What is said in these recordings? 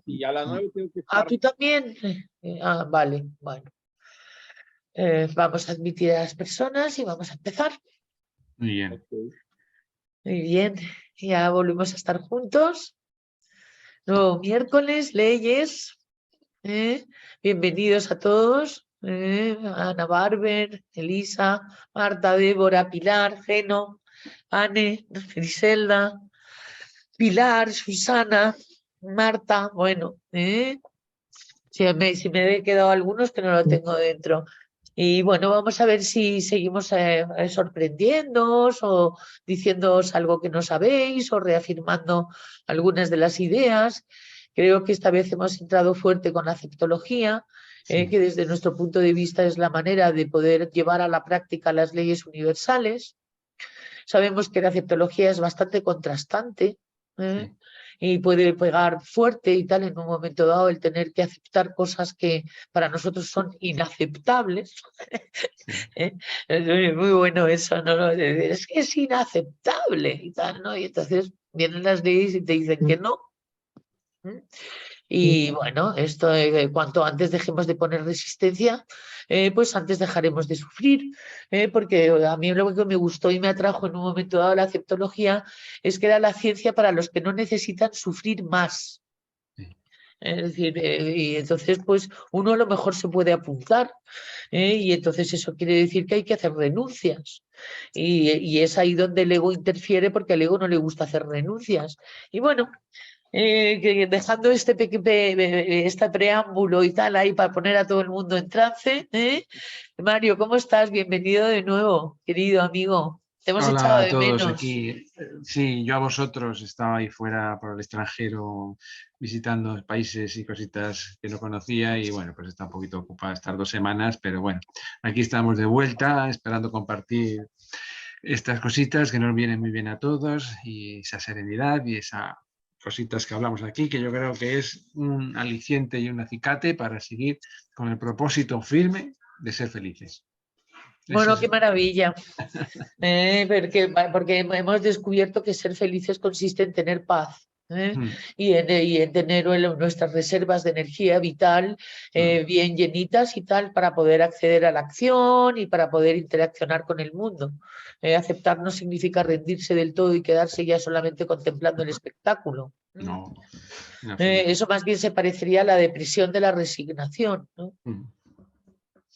Y a las 9 tengo que Ah, estar. ¿tú también? Vale, bueno. Vamos a admitir a las personas y vamos a empezar. Muy bien. Okay. Muy bien, ya volvemos a estar juntos. Nuevo miércoles, leyes. Bienvenidos a todos. Ana Barber, Elisa, Marta, Débora, Pilar, Geno, Anne, Griselda, Pilar, Susana, Marta, bueno, si me he quedado algunos que no lo tengo dentro. Y bueno, vamos a ver si seguimos sorprendiéndoos o diciéndoos algo que no sabéis o reafirmando algunas de las ideas. Creo que esta vez hemos entrado fuerte con la aceptología, Sí. que desde nuestro punto de vista es la manera de poder llevar a la práctica las leyes universales. Sabemos que la aceptología es bastante contrastante, Sí. y puede pegar fuerte y tal en un momento dado el tener que aceptar cosas que para nosotros son inaceptables. Sí. Es muy bueno eso, ¿no? Es que es inaceptable y tal, ¿no? Y entonces vienen las leyes y te dicen que no. Y bueno, esto cuanto antes dejemos de poner resistencia, pues antes dejaremos de sufrir, porque a mí lo que me gustó y me atrajo en un momento dado la aceptología es que era la ciencia para los que no necesitan sufrir más. Sí. Es decir, y entonces pues uno a lo mejor se puede apuntar, y entonces eso quiere decir que hay que hacer renuncias. Y es ahí donde el ego interfiere porque al ego no le gusta hacer renuncias. Y bueno, dejando este preámbulo y tal ahí para poner a todo el mundo en trance. Mario, ¿cómo estás? Bienvenido de nuevo, querido amigo. Te hemos echado Hola a de todos menos. aquí. Sí, yo a vosotros estaba ahí fuera por el extranjero visitando países y cositas que no conocía y bueno, pues está un poquito ocupada estas 2 semanas, pero bueno, aquí estamos de vuelta esperando compartir estas cositas que nos vienen muy bien a todos y esa serenidad y esas cositas que hablamos aquí, que yo creo que es un aliciente y un acicate para seguir con el propósito firme de ser felices. Eso Bueno, es. qué maravilla. Porque hemos descubierto que ser felices consiste en tener paz. Y en tener nuestras reservas de energía vital bien llenitas y tal para poder acceder a la acción y para poder interaccionar con el mundo. Aceptar no significa rendirse del todo y quedarse ya solamente contemplando el espectáculo. No, en absoluto. Eso más bien se parecería a la depresión de la resignación, ¿no?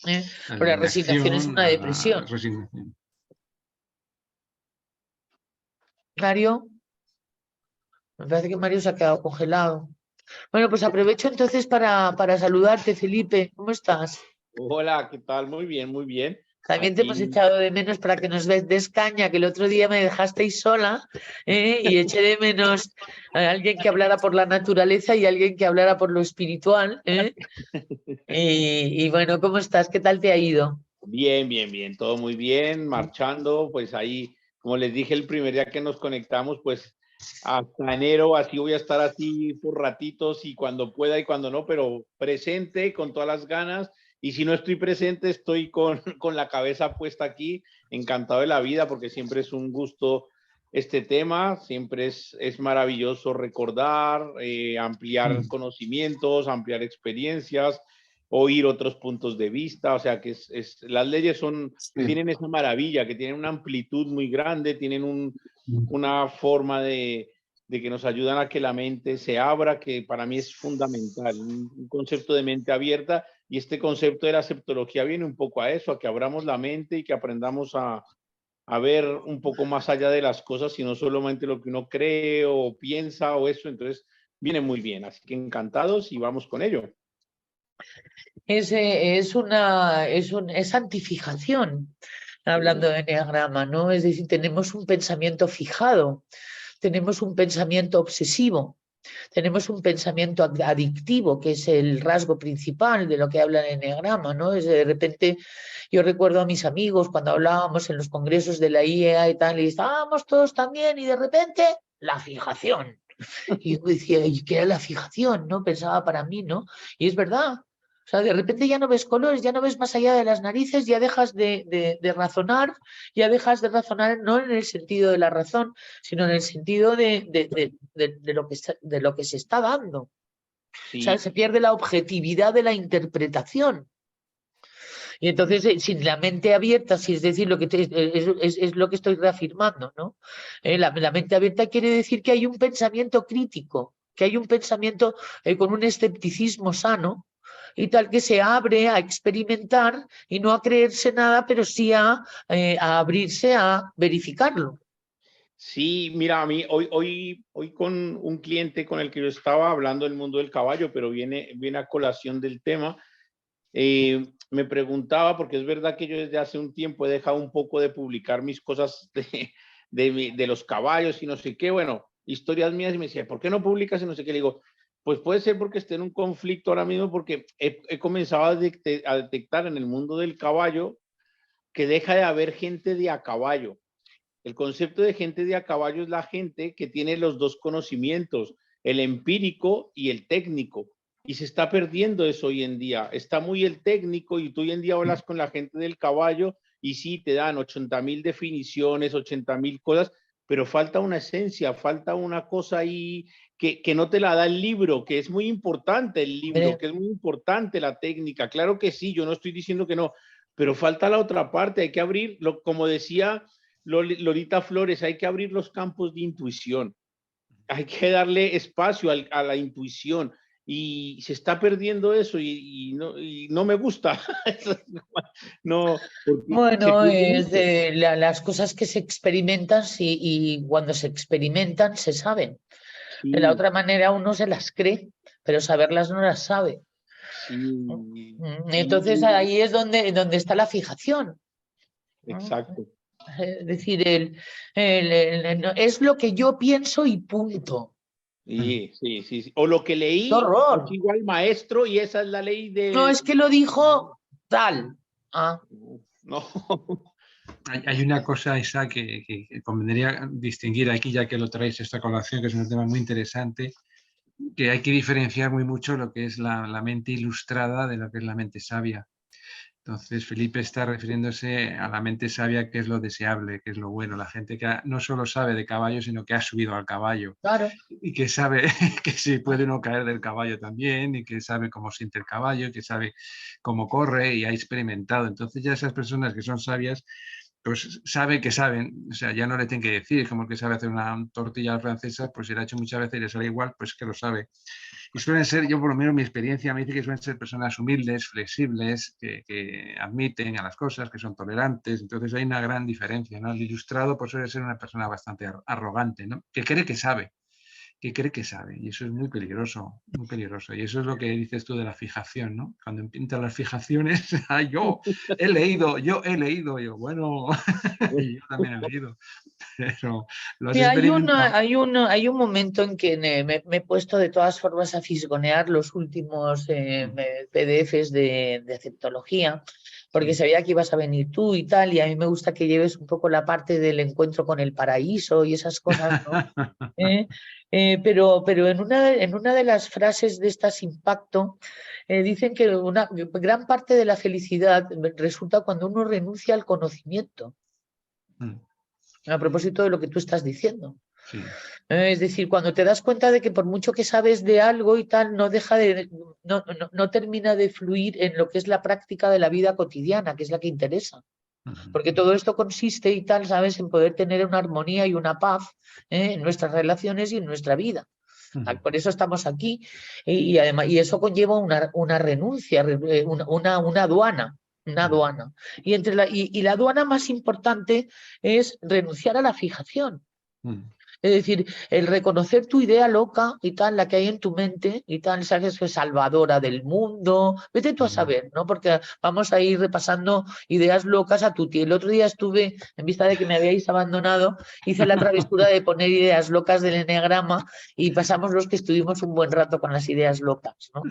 La Pero la resignación es resignación una a la depresión. resignación. Mario, me parece que Mario se ha quedado congelado. Bueno, pues aprovecho entonces para saludarte, Felipe. ¿Cómo estás? Hola, ¿qué tal? Muy bien, muy bien. También te hemos Aquí, echado de menos para que nos des caña, que el otro día me dejasteis sola, y eché de menos a alguien que hablara por la naturaleza y alguien que hablara por lo espiritual. Y bueno, ¿cómo estás? ¿Qué tal te ha ido? bien, bien, bien, todo muy bien, marchando, pues ahí, como les dije el primer día que nos conectamos, pues hasta enero, así voy a estar así por ratitos y cuando pueda y cuando no, pero presente con todas las ganas. Y si no estoy presente, estoy con la cabeza puesta aquí, encantado de la vida, porque siempre es un gusto este tema, siempre es maravilloso recordar, ampliar conocimientos, ampliar experiencias, oír otros puntos de vista, o sea que las leyes tienen esa maravilla, que tienen una amplitud muy grande, tienen una forma de que nos ayudan a que la mente se abra, que para mí es fundamental, un concepto de mente abierta, y este concepto de la aceptología viene un poco a eso, a que abramos la mente y que aprendamos a ver un poco más allá de las cosas y no solamente lo que uno cree o piensa o eso, entonces viene muy bien, así que encantados y vamos con ello. Es antifijación, hablando de enneagrama, ¿no? Es decir, tenemos un pensamiento fijado, tenemos un pensamiento obsesivo, tenemos un pensamiento adictivo, que es el rasgo principal de lo que habla el enneagrama, ¿no? Es de repente, yo recuerdo a mis amigos cuando hablábamos en los congresos de la IEA y tal, y estábamos todos también, y de repente, la fijación. Y yo decía, ¿y qué era la fijación? ¿No? Pensaba para mí, ¿no? Y es verdad. O sea, de repente ya no ves colores, ya no ves más allá de las narices, ya dejas de razonar, ya dejas de razonar no en el sentido de la razón, sino en el sentido de lo que se está dando. Sí. O sea, se pierde la objetividad de la interpretación. Y entonces, sin la mente abierta, si es decir, es lo que estoy reafirmando, ¿no? La mente abierta quiere decir que hay un pensamiento crítico, que hay un pensamiento con un escepticismo sano y tal, que se abre a experimentar y no a creerse nada, pero sí a abrirse a verificarlo. Sí, mira, a mí hoy con un cliente con el que yo estaba hablando del mundo del caballo, pero viene a colación del tema. Me preguntaba, porque es verdad que yo desde hace un tiempo he dejado un poco de publicar mis cosas de los caballos y no sé qué, bueno, historias mías, y me decía, ¿por qué no publicas y no sé qué? Le digo, pues puede ser porque esté en un conflicto ahora mismo, porque he comenzado a detectar en el mundo del caballo que deja de haber gente de a caballo. El concepto de gente de a caballo es la gente que tiene los dos conocimientos, el empírico y el técnico. Y se está perdiendo eso hoy en día. Está muy el técnico y tú hoy en día hablas con la gente del caballo y sí, te dan 80,000 definiciones, 80,000 cosas, pero falta una esencia, falta una cosa ahí que no te la da el libro, que es muy importante el libro, que es muy importante la técnica. Claro que sí, yo no estoy diciendo que no, pero falta la otra parte. Hay que abrir, como decía Lolita Flores, hay que abrir los campos de intuición, hay que darle espacio a la intuición y se está perdiendo eso y no me gusta. No, porque se Bueno, pierde mucho. las cosas que se experimentan y cuando se experimentan se saben. De la Sí, otra manera uno se las cree, pero saberlas no las sabe. sí, Entonces ahí es donde está la fijación, ¿no? exacto. Es decir, es lo que yo pienso y punto. Sí, sí, sí, sí. O lo que ¡Qué leí, lo horror! sigo al maestro y esa es la ley No, es que lo dijo tal. Ah, no. Hay una cosa, Isa, que convendría distinguir aquí, ya que lo traéis esta colación, que es un tema muy interesante, que hay que diferenciar muy mucho lo que es la mente ilustrada de lo que es la mente sabia. Entonces, Felipe está refiriéndose a la mente sabia, que es lo deseable, que es lo bueno, la gente que no solo sabe de caballo, sino que ha subido al caballo claro. y que sabe que si puede uno caer del caballo también, y que sabe cómo siente el caballo, que sabe cómo corre y ha experimentado. Entonces ya esas personas que son sabias, pues saben que saben, o sea, ya no le tienen que decir, como el que sabe hacer una tortilla francesa, pues si la ha hecho muchas veces y le sale igual, pues que lo sabe. Y suelen ser, yo por lo menos mi experiencia me dice que suelen ser personas humildes, flexibles, que admiten a las cosas, que son tolerantes. Entonces hay una gran diferencia, ¿no? El ilustrado pues suele ser una persona bastante arrogante, ¿no? Que cree que sabe, y eso es muy peligroso, muy peligroso. Y eso es lo que dices tú de la fijación, ¿no? Cuando empiezan las fijaciones, yo yo, bueno, y yo también he leído, pero lo has Sí, experimentado. hay un momento en que me he puesto de todas formas a fisgonear los últimos PDFs de aceptología, porque Sí. sabía que ibas a venir tú y tal, y a mí me gusta que lleves un poco la parte del encuentro con el paraíso y esas cosas, ¿no? Pero en una de las frases de estas impacto, dicen que una gran parte de la felicidad resulta cuando uno renuncia al conocimiento, a propósito de lo que tú estás diciendo. Sí. Es decir, cuando te das cuenta de que por mucho que sabes de algo y tal, no termina de fluir en lo que es la práctica de la vida cotidiana, que es la que interesa. Porque todo esto consiste y tal, ¿sabes?, en poder tener una armonía y una paz en nuestras relaciones y en nuestra vida. Por eso estamos aquí. Y además, y eso conlleva una renuncia, una aduana. Una aduana. Y la aduana más importante es renunciar a la fijación. Es decir, el reconocer tu idea loca y tal, la que hay en tu mente y tal, sabes que es salvadora del mundo. Vete tú a saber, ¿no? Porque vamos a ir repasando ideas locas a tutti. El otro día estuve, en vista de que me habíais abandonado, hice la travesura de poner ideas locas del eneagrama y pasamos los que estuvimos un buen rato con las ideas locas, ¿no?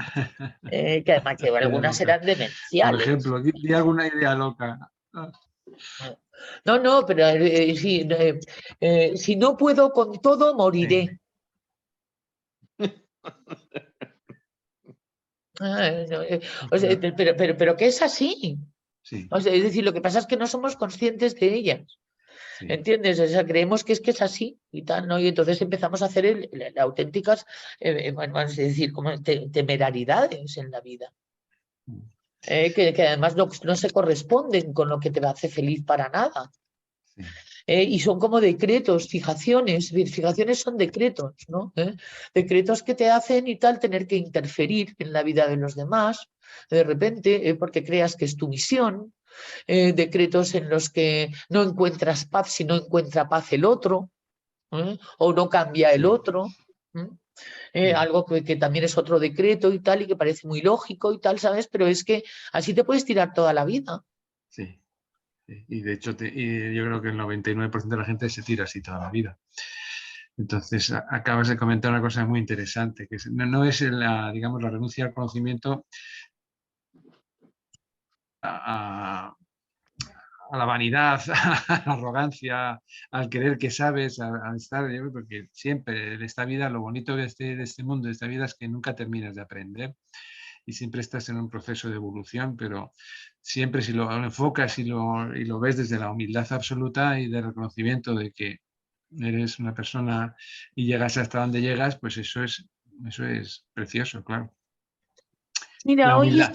Que además que Idea algunas loca. eran Por demenciales. ejemplo, di alguna idea loca. No, pero si no puedo con todo, Sí, moriré. No, o sea, pero que es así. sí. O sea, es decir, lo que pasa es que no somos conscientes de ellas. Sí. ¿Entiendes? O sea, creemos que es así y tal, ¿no? Y entonces empezamos a hacer auténticas, vamos a decir, como temerariedades en la vida. Que además no se corresponden con lo que te hace feliz para nada. Sí. Y son como decretos, fijaciones. Fijaciones son decretos, ¿no? Decretos que te hacen y tal tener que interferir en la vida de los demás, de repente, porque creas que es tu misión. Decretos en los que no encuentras paz si no encuentra paz el otro, o no cambia el otro. Algo que también es otro decreto y tal, y que parece muy lógico y tal, ¿sabes? Pero es que así te puedes tirar toda la vida. Sí. Y de hecho, yo creo que el 99% de la gente se tira así toda la vida. Entonces, acabas de comentar una cosa muy interesante, que no es digamos, la renuncia al conocimiento a la vanidad, a la arrogancia, al creer que sabes, al estar, porque siempre en esta vida, lo bonito de este mundo, de esta vida, es que nunca terminas de aprender y siempre estás en un proceso de evolución, pero siempre si lo enfocas y lo ves desde la humildad absoluta y del reconocimiento de que eres una persona y llegas hasta donde llegas, pues eso es precioso, claro. Mira, La hoy humildad.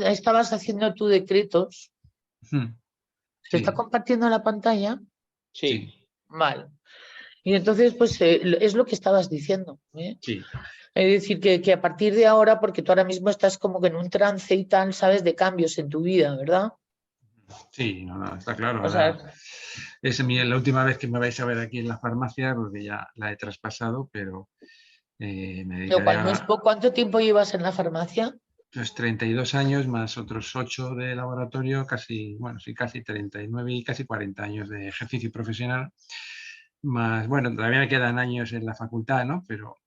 estabas haciendo tu decretos. ¿Se está Sí, compartiendo la pantalla? Sí. Vale. Y entonces, pues es lo que estabas diciendo. sí. Es decir, que a partir de ahora, porque tú ahora mismo estás como que en un trance y tal, sabes, de cambios en tu vida, ¿verdad? Sí, no, está claro. O sea, Ahora es la última vez que me vais a ver aquí en la farmacia, porque ya la he traspasado, pero me lo dedicaré cual no es a poco. ¿Cuánto tiempo llevas en la farmacia? los 32 años más otros 8 de laboratorio, casi, bueno, sí, casi 39 y casi 40 años de ejercicio profesional. Más, bueno, todavía me quedan años en la facultad, ¿no? Pero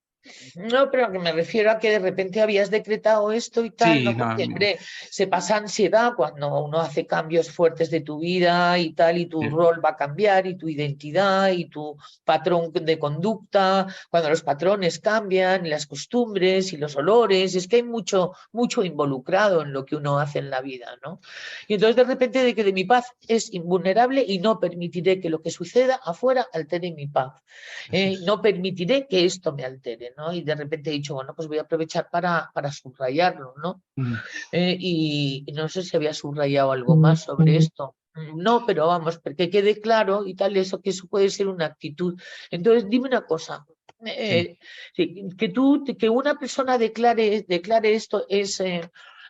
No, pero que me refiero a que de repente habías decretado esto y tal, sí, ¿no? no, Porque, hombre, se pasa ansiedad cuando uno hace cambios fuertes de tu vida y tal, y tu rol va a cambiar, y tu identidad, y tu patrón de conducta, cuando los patrones cambian, y las costumbres, y los olores, es que hay mucho, mucho involucrado en lo que uno hace en la vida, ¿no? Y entonces de repente de que de mi paz es invulnerable y no permitiré que lo que suceda afuera altere mi paz. No permitiré que esto me altere, ¿no? Y de repente he dicho, bueno, pues voy a aprovechar para subrayarlo, ¿no? Y no sé si había subrayado algo más sobre esto. No, pero vamos, que quede claro y tal, eso que eso puede ser una actitud. Entonces, dime una cosa. Que una persona declare esto es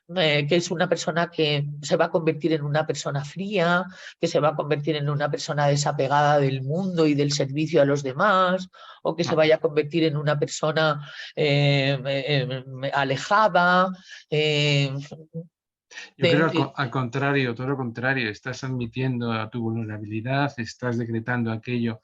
que es una persona que se va a convertir en una persona fría, que se va a convertir en una persona desapegada del mundo y del servicio a los demás, o que se vaya a convertir en una persona alejada. Yo creo al contrario, todo lo contrario, estás admitiendo a tu vulnerabilidad, estás decretando aquello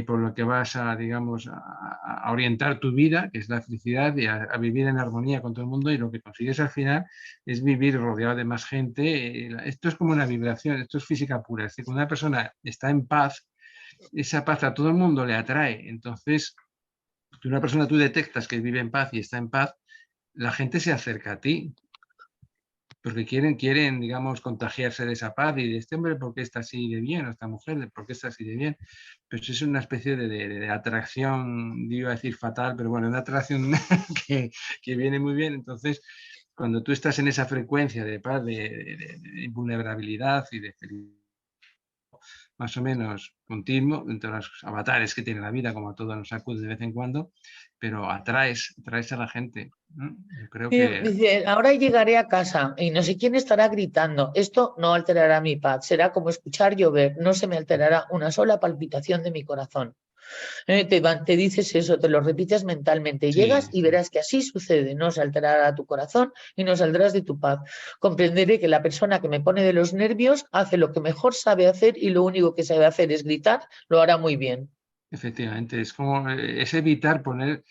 por lo que vas a, digamos, a orientar tu vida, que es la felicidad, y a vivir en armonía con todo el mundo, y lo que consigues al final es vivir rodeado de más gente. Esto es como una vibración, esto es física pura, es decir, cuando una persona está en paz, esa paz a todo el mundo le atrae. Entonces, si una persona tú detectas que vive en paz y está en paz, la gente se acerca a ti, porque quieren, digamos, contagiarse de esa paz y de este hombre, ¿por qué está así de bien? O esta mujer, ¿por qué está así de bien? Pues es una especie de atracción, iba a decir fatal, pero bueno, una atracción que viene muy bien. Entonces, cuando tú estás en esa frecuencia de paz, de vulnerabilidad y de felicidad, más o menos continuo, entre los avatares que tiene la vida, como a todos nos acude de vez en cuando, pero atraes a la gente, ¿no? Yo creo que... Dice, ahora llegaré a casa y no sé quién estará gritando. Esto no alterará mi paz, será como escuchar llover, no se me alterará una sola palpitación de mi corazón. Te dices eso, te lo repites mentalmente, llegas Sí, y sí. verás que así sucede, no se alterará tu corazón y no saldrás de tu paz. Comprenderé que la persona que me pone de los nervios hace lo que mejor sabe hacer y lo único que sabe hacer es gritar, lo hará muy bien. Efectivamente, es como es evitar poner,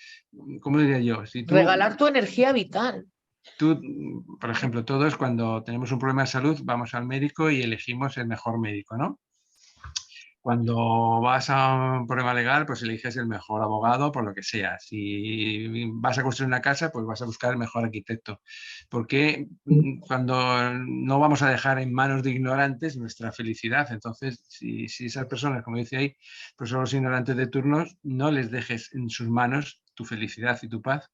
¿cómo diría yo? Si Regalar tu energía vital. tú, por ejemplo, todos cuando tenemos un problema de salud vamos al médico y elegimos el mejor médico, ¿no? Cuando vas a un problema legal, pues eliges el mejor abogado por lo que sea. Si vas a construir una casa, pues vas a buscar el mejor arquitecto. Porque cuando no vamos a dejar en manos de ignorantes nuestra felicidad. Entonces, si esas personas, como dice ahí, pues son los ignorantes de turnos, no les dejes en sus manos tu felicidad y tu paz.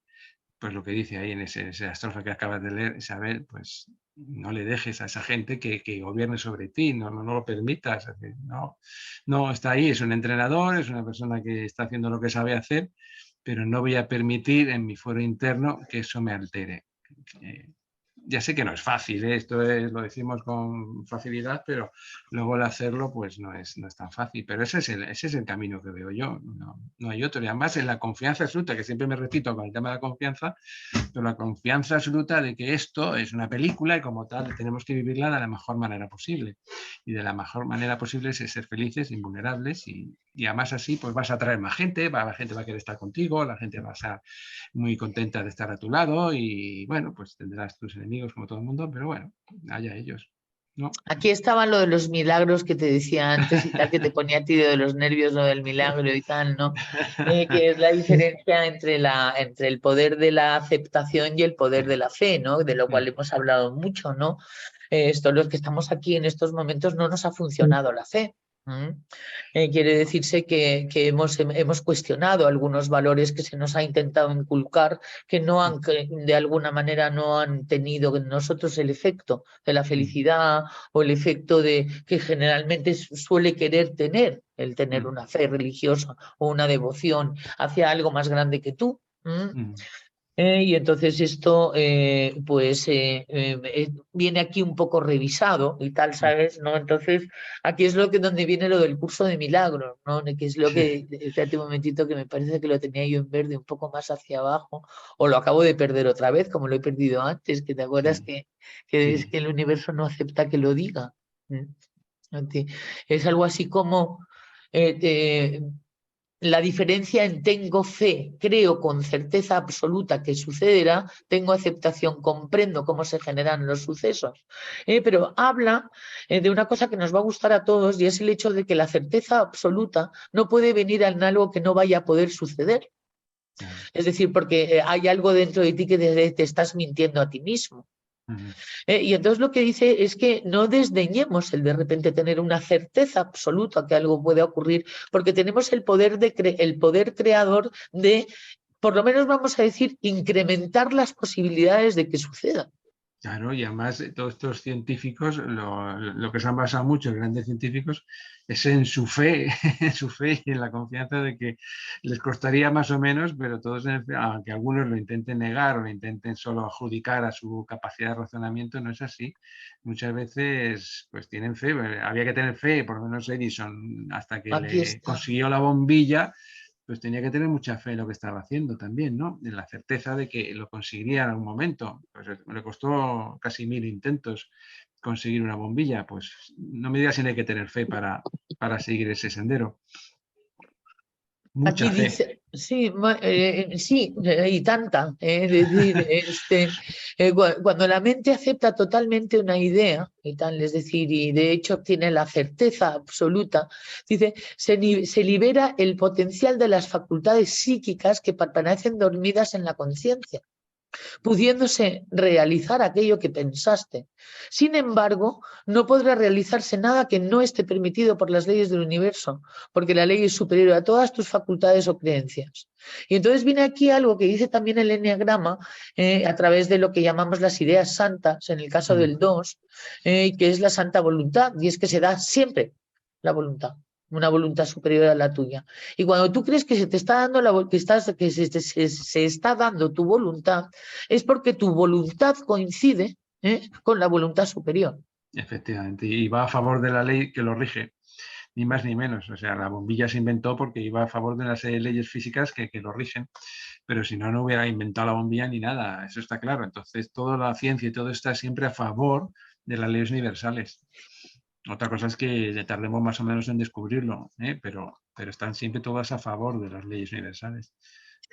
Pues lo que dice ahí en esa estrofa que acabas de leer, Isabel, pues no le dejes a esa gente que gobierne sobre ti, no lo permitas. No, está ahí, es un entrenador, es una persona que está haciendo lo que sabe hacer, pero no voy a permitir en mi fuero interno que eso me altere. Ya sé que no es fácil, ¿eh? Lo decimos con facilidad, pero luego el hacerlo pues no es tan fácil. Pero ese es el camino que veo yo, no hay otro. Y además en la confianza absoluta, que siempre me repito con el tema de la confianza, pero la confianza absoluta de que esto es una película y como tal tenemos que vivirla de la mejor manera posible. Y de la mejor manera posible es ser felices, invulnerables y además así pues vas a atraer más gente, la gente va a querer estar contigo, la gente va a estar muy contenta de estar a tu lado y bueno, pues tendrás tus enemigos como todo el mundo, pero bueno, allá ellos, ¿no? Aquí estaba lo de los milagros que te decía antes y tal, que te ponía a ti de los nervios lo del milagro y tal, ¿no? Que es la diferencia entre el poder de la aceptación y el poder de la fe, ¿no? De lo cual hemos hablado mucho, ¿no? Esto, los que estamos aquí en estos momentos no nos ha funcionado la fe. Quiere decirse que hemos cuestionado algunos valores que se nos ha intentado inculcar que de alguna manera no han tenido en nosotros el efecto de la felicidad o el efecto de que generalmente suele querer tener el tener una fe religiosa o una devoción hacia algo más grande que tú. Y entonces esto viene aquí un poco revisado y tal, ¿sabes? ¿No? Entonces aquí es donde viene lo del curso de milagros, ¿no? Que es lo que, espérate un momentito, que me parece que lo tenía yo en verde un poco más hacia abajo, o lo acabo de perder otra vez, como lo he perdido antes, que te acuerdas que es que el universo no acepta que lo diga. Es algo así como la diferencia en tengo fe, creo con certeza absoluta que sucederá, tengo aceptación, comprendo cómo se generan los sucesos. Pero habla de una cosa que nos va a gustar a todos y es el hecho de que la certeza absoluta no puede venir en algo que no vaya a poder suceder. Es decir, porque hay algo dentro de ti que te estás mintiendo a ti mismo. Y entonces lo que dice es que no desdeñemos el de repente tener una certeza absoluta que algo puede ocurrir, porque tenemos el poder creador de, por lo menos vamos a decir, incrementar las posibilidades de que suceda. Claro, y además todos estos científicos, lo que se han basado muchos grandes científicos es en su fe, en su fe y en la confianza de que les costaría más o menos, pero todos, aunque algunos lo intenten negar o lo intenten solo adjudicar a su capacidad de razonamiento, no es así. Muchas veces pues tienen fe, había que tener fe, por lo menos Edison, hasta que le consiguió la bombilla, pues tenía que tener mucha fe en lo que estaba haciendo también, ¿no? En la certeza de que lo conseguiría en algún momento. Pues le costó casi 1000 intentos conseguir una bombilla, pues no me digas si no hay que tener fe para seguir ese sendero. Mucha Aquí fe. dice, sí, sí, y tanta. Es decir, cuando la mente acepta totalmente una idea, y tal, es decir, y de hecho tiene la certeza absoluta, dice, se libera el potencial de las facultades psíquicas que permanecen dormidas en la conciencia, pudiéndose realizar aquello que pensaste. Sin embargo, no podrá realizarse nada que no esté permitido por las leyes del universo, porque la ley es superior a todas tus facultades o creencias. Y entonces viene aquí algo que dice también el Eneagrama, a través de lo que llamamos las ideas santas, en el caso del 2, que es la santa voluntad, y es que se da siempre la voluntad, una voluntad superior a la tuya. Y cuando tú crees que se te está dando se está dando tu voluntad, es porque tu voluntad coincide con la voluntad superior. Efectivamente, y va a favor de la ley que lo rige, ni más ni menos. O sea, la bombilla se inventó porque iba a favor de una serie de leyes físicas que lo rigen, pero si no, no hubiera inventado la bombilla ni nada, eso está claro. Entonces, toda la ciencia y todo está siempre a favor de las leyes universales. Otra cosa es que tardemos más o menos en descubrirlo, pero están siempre todas a favor de las leyes universales.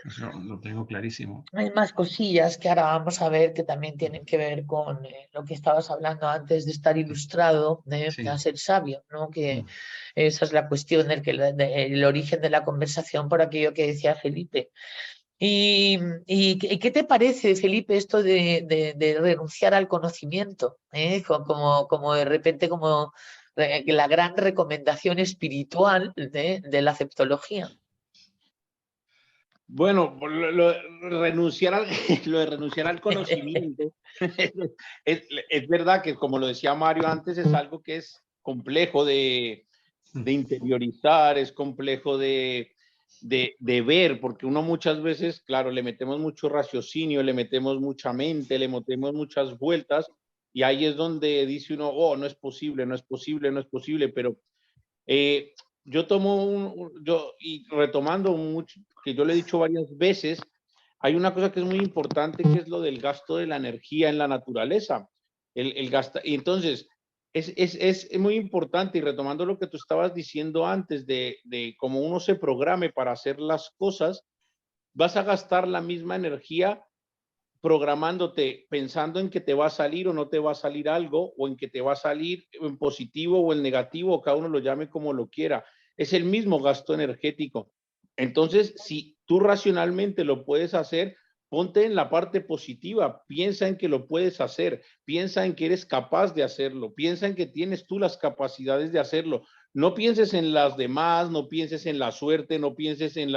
Eso lo tengo clarísimo. Hay más cosillas que ahora vamos a ver que también tienen que ver con lo que estabas hablando antes de estar ilustrado, de Sí. ser sabio, ¿no? Que esa es la cuestión el origen de la conversación por aquello que decía Felipe. ¿Y qué te parece, Felipe, esto de renunciar al conocimiento? Como de repente, como la gran recomendación espiritual de la aceptología. Bueno, renunciar al, lo de renunciar al conocimiento es verdad que, como lo decía Mario antes, es algo que es complejo de interiorizar, es complejo de ver, porque uno muchas veces, claro, le metemos mucho raciocinio, le metemos mucha mente, le metemos muchas vueltas, y ahí es donde dice uno, oh, no es posible, no es posible, no es posible, pero yo tomo y retomando mucho, que yo le he dicho varias veces, hay una cosa que es muy importante, que es lo del gasto de la energía en la naturaleza. Y entonces, es muy importante, y retomando lo que tú estabas diciendo antes, de cómo uno se programe para hacer las cosas, vas a gastar la misma energía programándote, pensando en que te va a salir o no te va a salir algo, o en que te va a salir en positivo o en negativo, o cada uno lo llame como lo quiera. Es el mismo gasto energético. Entonces, si tú racionalmente lo puedes hacer, ponte en la parte positiva, piensa en que lo puedes hacer, piensa en que eres capaz de hacerlo, piensa en que tienes tú las capacidades de hacerlo. No pienses en las demás, no pienses en la suerte, no pienses en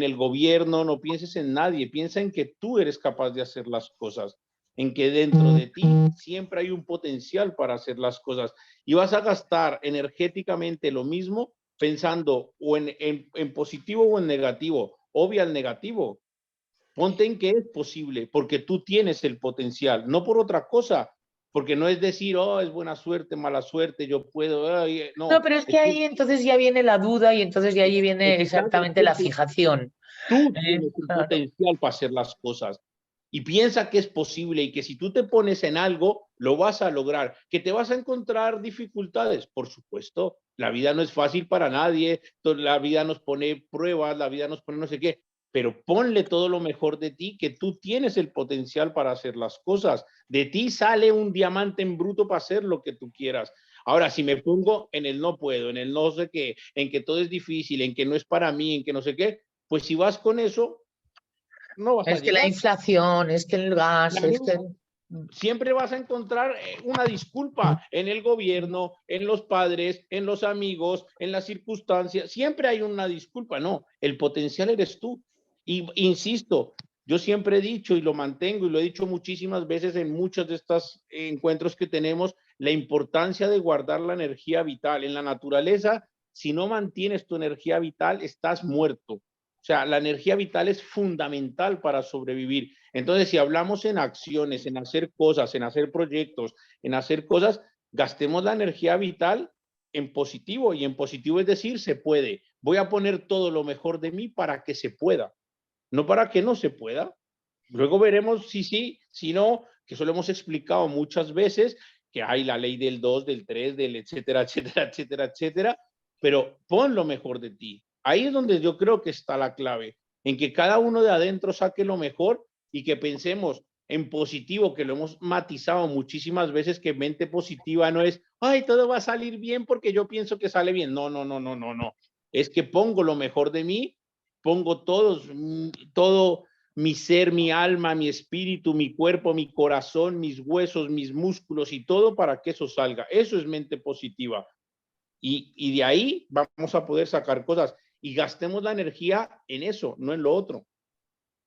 el gobierno, no pienses en nadie, piensa en que tú eres capaz de hacer las cosas, en que dentro de ti siempre hay un potencial para hacer las cosas, y vas a gastar energéticamente lo mismo pensando o en positivo o en negativo. Obvia el negativo, ponte en que es posible, porque tú tienes el potencial, no por otra cosa, porque no es decir, oh, es buena suerte, mala suerte, yo puedo, No, no. pero es que ahí entonces ya viene la duda y entonces ya ahí viene Claro, exactamente la fijación. tú tienes un Claro. potencial para hacer las cosas, y piensa que es posible, y que si tú te pones en algo, lo vas a lograr. ¿Que te vas a encontrar dificultades? Por supuesto, la vida no es fácil para nadie, la vida nos pone pruebas, la vida nos pone no sé qué, pero ponle todo lo mejor de ti, que tú tienes el potencial para hacer las cosas. De ti sale un diamante en bruto para hacer lo que tú quieras. Ahora, si me pongo en el no puedo, en el no sé qué, en que todo es difícil, en que no es para mí, en que no sé qué, pues si vas con eso, no vas a Es que la llegar. inflación, es que el gas, es que... Claro, siempre vas a encontrar una disculpa en el gobierno, en los padres, en los amigos, en las circunstancias. Siempre hay una disculpa. No, el potencial eres tú. Y insisto, yo siempre he dicho y lo mantengo y lo he dicho muchísimas veces en muchos de estos encuentros que tenemos, la importancia de guardar la energía vital. En la naturaleza, si no mantienes tu energía vital, estás muerto. O sea, la energía vital es fundamental para sobrevivir. Entonces, si hablamos en acciones, en hacer cosas, en hacer proyectos, en hacer cosas, gastemos la energía vital en positivo, y en positivo es decir, se puede. Voy a poner todo lo mejor de mí para que se pueda, no para que no se pueda. Luego veremos si sí, si no, que eso lo hemos explicado muchas veces, que hay la ley del 2, del 3, del etcétera, etcétera, etcétera, etcétera, pero pon lo mejor de ti. Ahí es donde yo creo que está la clave, en que cada uno de adentro saque lo mejor, y que pensemos en positivo, que lo hemos matizado muchísimas veces, que mente positiva no es, ay, todo va a salir bien porque yo pienso que sale bien. No, no, no, no, no, no. Es que pongo lo mejor de mí, pongo todo mi ser, mi alma, mi espíritu, mi cuerpo, mi corazón, mis huesos, mis músculos y todo para que eso salga. Eso es mente positiva. Y de ahí vamos a poder sacar cosas, y gastemos la energía en eso, no en lo otro.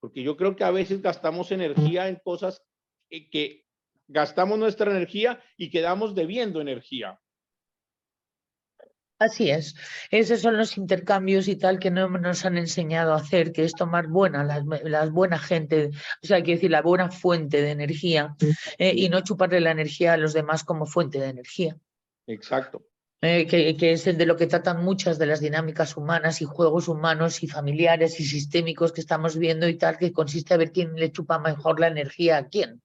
Porque yo creo que a veces gastamos energía en cosas que gastamos nuestra energía y quedamos debiendo energía. Así es, esos son los intercambios y tal que no nos han enseñado a hacer, que es tomar buena, las buena gente, o sea, quiero decir, la buena fuente de energía y no chuparle la energía a los demás como fuente de energía. Exacto. Que es de lo que tratan muchas de las dinámicas humanas y juegos humanos y familiares y sistémicos que estamos viendo y tal, que consiste a ver quién le chupa mejor la energía a quién.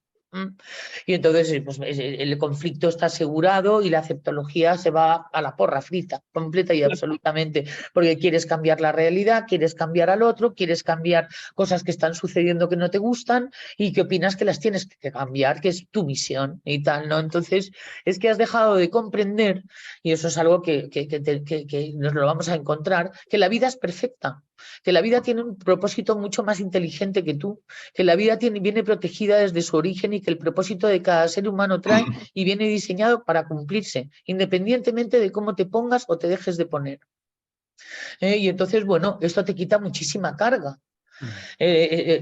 Y entonces pues, el conflicto está asegurado y la aceptología se va a la porra frita, completa y absolutamente, porque quieres cambiar la realidad, quieres cambiar al otro, quieres cambiar cosas que están sucediendo que no te gustan y que opinas que las tienes que cambiar, que es tu misión y tal, ¿no? Entonces es que has dejado de comprender, y eso es algo que nos lo vamos a encontrar, que la vida es perfecta, que la vida tiene un propósito mucho más inteligente que tú, que la vida viene protegida desde su origen y que el propósito de cada ser humano trae y viene diseñado para cumplirse, independientemente de cómo te pongas o te dejes de poner. Y entonces, bueno, esto te quita muchísima carga.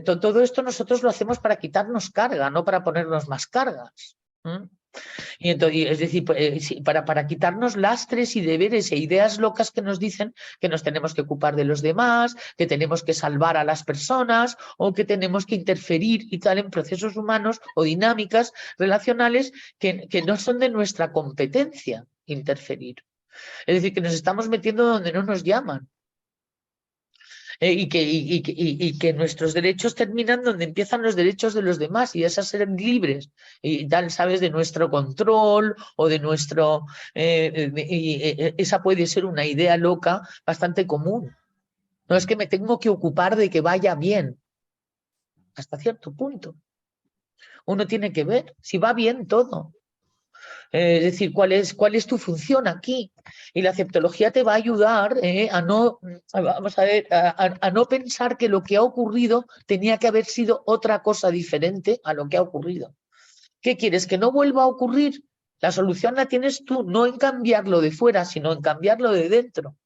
Todo esto nosotros lo hacemos para quitarnos carga, no para ponernos más cargas. Y entonces, es decir, para quitarnos lastres y deberes e ideas locas que nos dicen que nos tenemos que ocupar de los demás, que tenemos que salvar a las personas o que tenemos que interferir y tal en procesos humanos o dinámicas relacionales que no son de nuestra competencia interferir. Es decir, que nos estamos metiendo donde no nos llaman. Y que nuestros derechos terminan donde empiezan los derechos de los demás y es a ser libres y tal, ¿sabes? De nuestro control o de nuestro... esa puede ser una idea loca bastante común. No es que me tengo que ocupar de que vaya bien, hasta cierto punto. Uno tiene que ver si va bien todo. Es decir, ¿cuál es tu función aquí? Y la aceptología te va a ayudar a no, vamos a ver, a no pensar que lo que ha ocurrido tenía que haber sido otra cosa diferente a lo que ha ocurrido. ¿Qué quieres? ¿Que no vuelva a ocurrir? La solución la tienes tú, no en cambiarlo de fuera, sino en cambiarlo de dentro.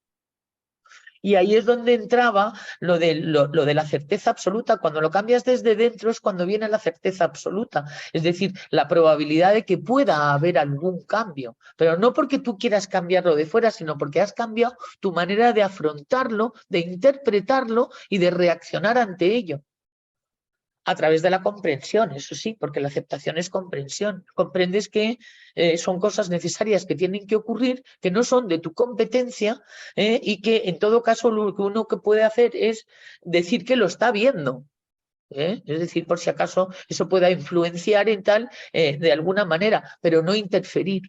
Y ahí es donde entraba lo de la certeza absoluta. Cuando lo cambias desde dentro es cuando viene la certeza absoluta. Es decir, la probabilidad de que pueda haber algún cambio. Pero no porque tú quieras cambiarlo de fuera, sino porque has cambiado tu manera de afrontarlo, de interpretarlo y de reaccionar ante ello. A través de la comprensión, eso sí, porque la aceptación es comprensión. Comprendes que son cosas necesarias que tienen que ocurrir, que no son de tu competencia y que en todo caso lo que uno que puede hacer es decir que lo está viendo. Es decir, por si acaso eso pueda influenciar en tal de alguna manera, pero no interferir.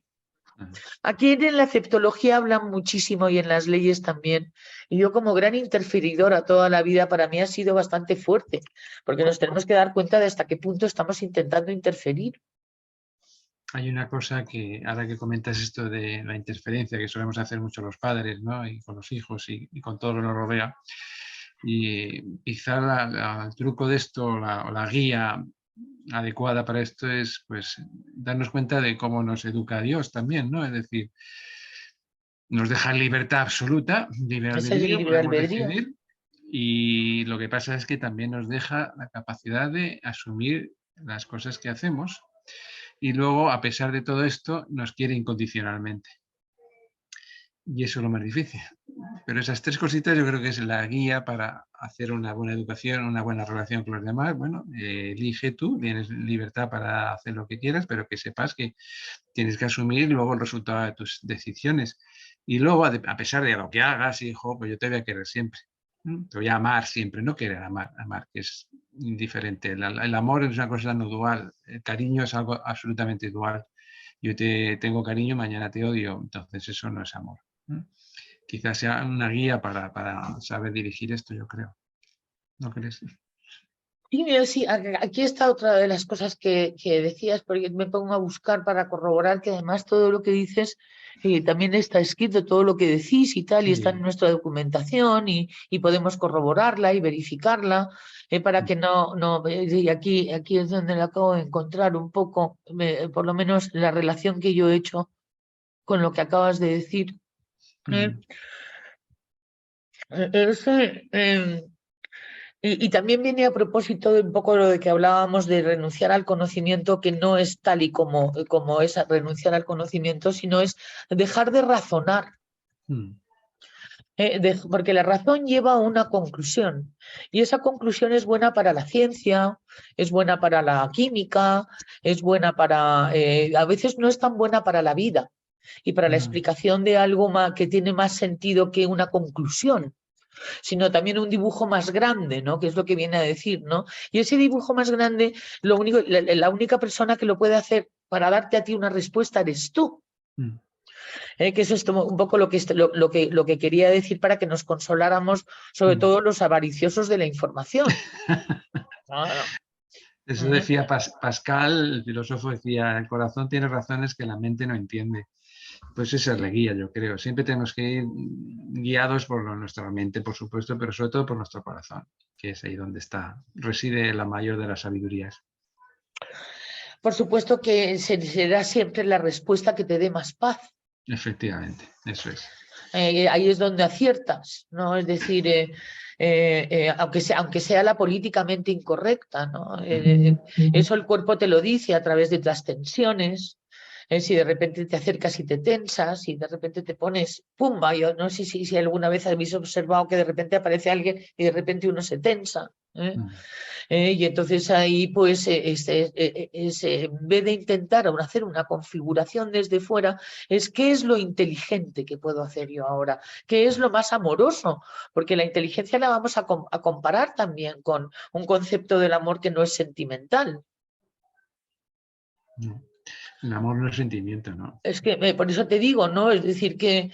Aquí en la aceptología hablan muchísimo y en las leyes también. Y yo como gran interferidora toda la vida para mí ha sido bastante fuerte, porque nos tenemos que dar cuenta de hasta qué punto estamos intentando interferir. Hay una cosa que, ahora que comentas esto de la interferencia que solemos hacer mucho los padres, ¿no? Y con los hijos y con todo lo que nos rodea. Y quizá el truco de esto, o la guía adecuada para esto es pues darnos cuenta de cómo nos educa Dios también, ¿no? Es decir, nos deja libertad absoluta, libre Es el albedrío, libre podemos albedrío. decidir, y lo que pasa es que también nos deja la capacidad de asumir las cosas que hacemos y luego, a pesar de todo esto, nos quiere incondicionalmente. Y eso es lo más difícil. Pero esas tres cositas yo creo que es la guía para hacer una buena educación, una buena relación con los demás. Bueno, elige tú, tienes libertad para hacer lo que quieras, pero que sepas que tienes que asumir luego el resultado de tus decisiones. Y luego, a pesar de lo que hagas, hijo, pues yo te voy a querer siempre. Te voy a amar siempre, no querer amar, que es indiferente. El amor es una cosa no dual, el cariño es algo absolutamente dual. Yo te tengo cariño, mañana te odio, entonces eso no es amor. Quizás sea una guía para saber dirigir esto, yo creo. ¿No crees? Sí, aquí está otra de las cosas que decías, porque me pongo a buscar para corroborar que además todo lo que dices también está escrito, todo lo que decís y tal, y está en nuestra documentación y podemos corroborarla y verificarla para que y aquí es donde lo acabo de encontrar un poco, por lo menos la relación que yo he hecho con lo que acabas de decir. Y también viene a propósito de un poco lo de que hablábamos de renunciar al conocimiento, que no es tal y como es renunciar al conocimiento, sino es dejar de razonar. Porque la razón lleva a una conclusión y esa conclusión es buena para la ciencia, es buena para la química, es buena para... a veces no es tan buena para la vida y para la explicación de algo que tiene más sentido que una conclusión. sino también un dibujo más grande, ¿no? Que es lo que viene a decir, ¿no? Y ese dibujo más grande, la única persona que lo puede hacer para darte a ti una respuesta eres tú. Que eso es un poco lo que quería decir para que nos consoláramos, sobre todo los avariciosos de la información. Claro. Eso decía Pascal, el filósofo, decía, el corazón tiene razones que la mente no entiende. Pues esa es la guía, yo creo. Siempre tenemos que ir guiados por nuestra mente, por supuesto, pero sobre todo por nuestro corazón, que es ahí donde reside la mayor de las sabidurías. Por supuesto que será siempre la respuesta que te dé más paz. Efectivamente, eso es. Ahí es donde aciertas, ¿no? Es decir, aunque sea la políticamente incorrecta, ¿no? Eso el cuerpo te lo dice a través de las tensiones. Si de repente te acercas y te tensas y de repente te pones pumba, yo no sé si alguna vez habéis observado que de repente aparece alguien y de repente uno se tensa. Y entonces ahí pues en vez de intentar hacer una configuración desde fuera, es qué es lo inteligente que puedo hacer yo ahora, qué es lo más amoroso, porque la inteligencia la vamos a comparar también con un concepto del amor que no es sentimental. No. El amor no es sentimiento, ¿no? Es que por eso te digo, ¿no? Es decir, que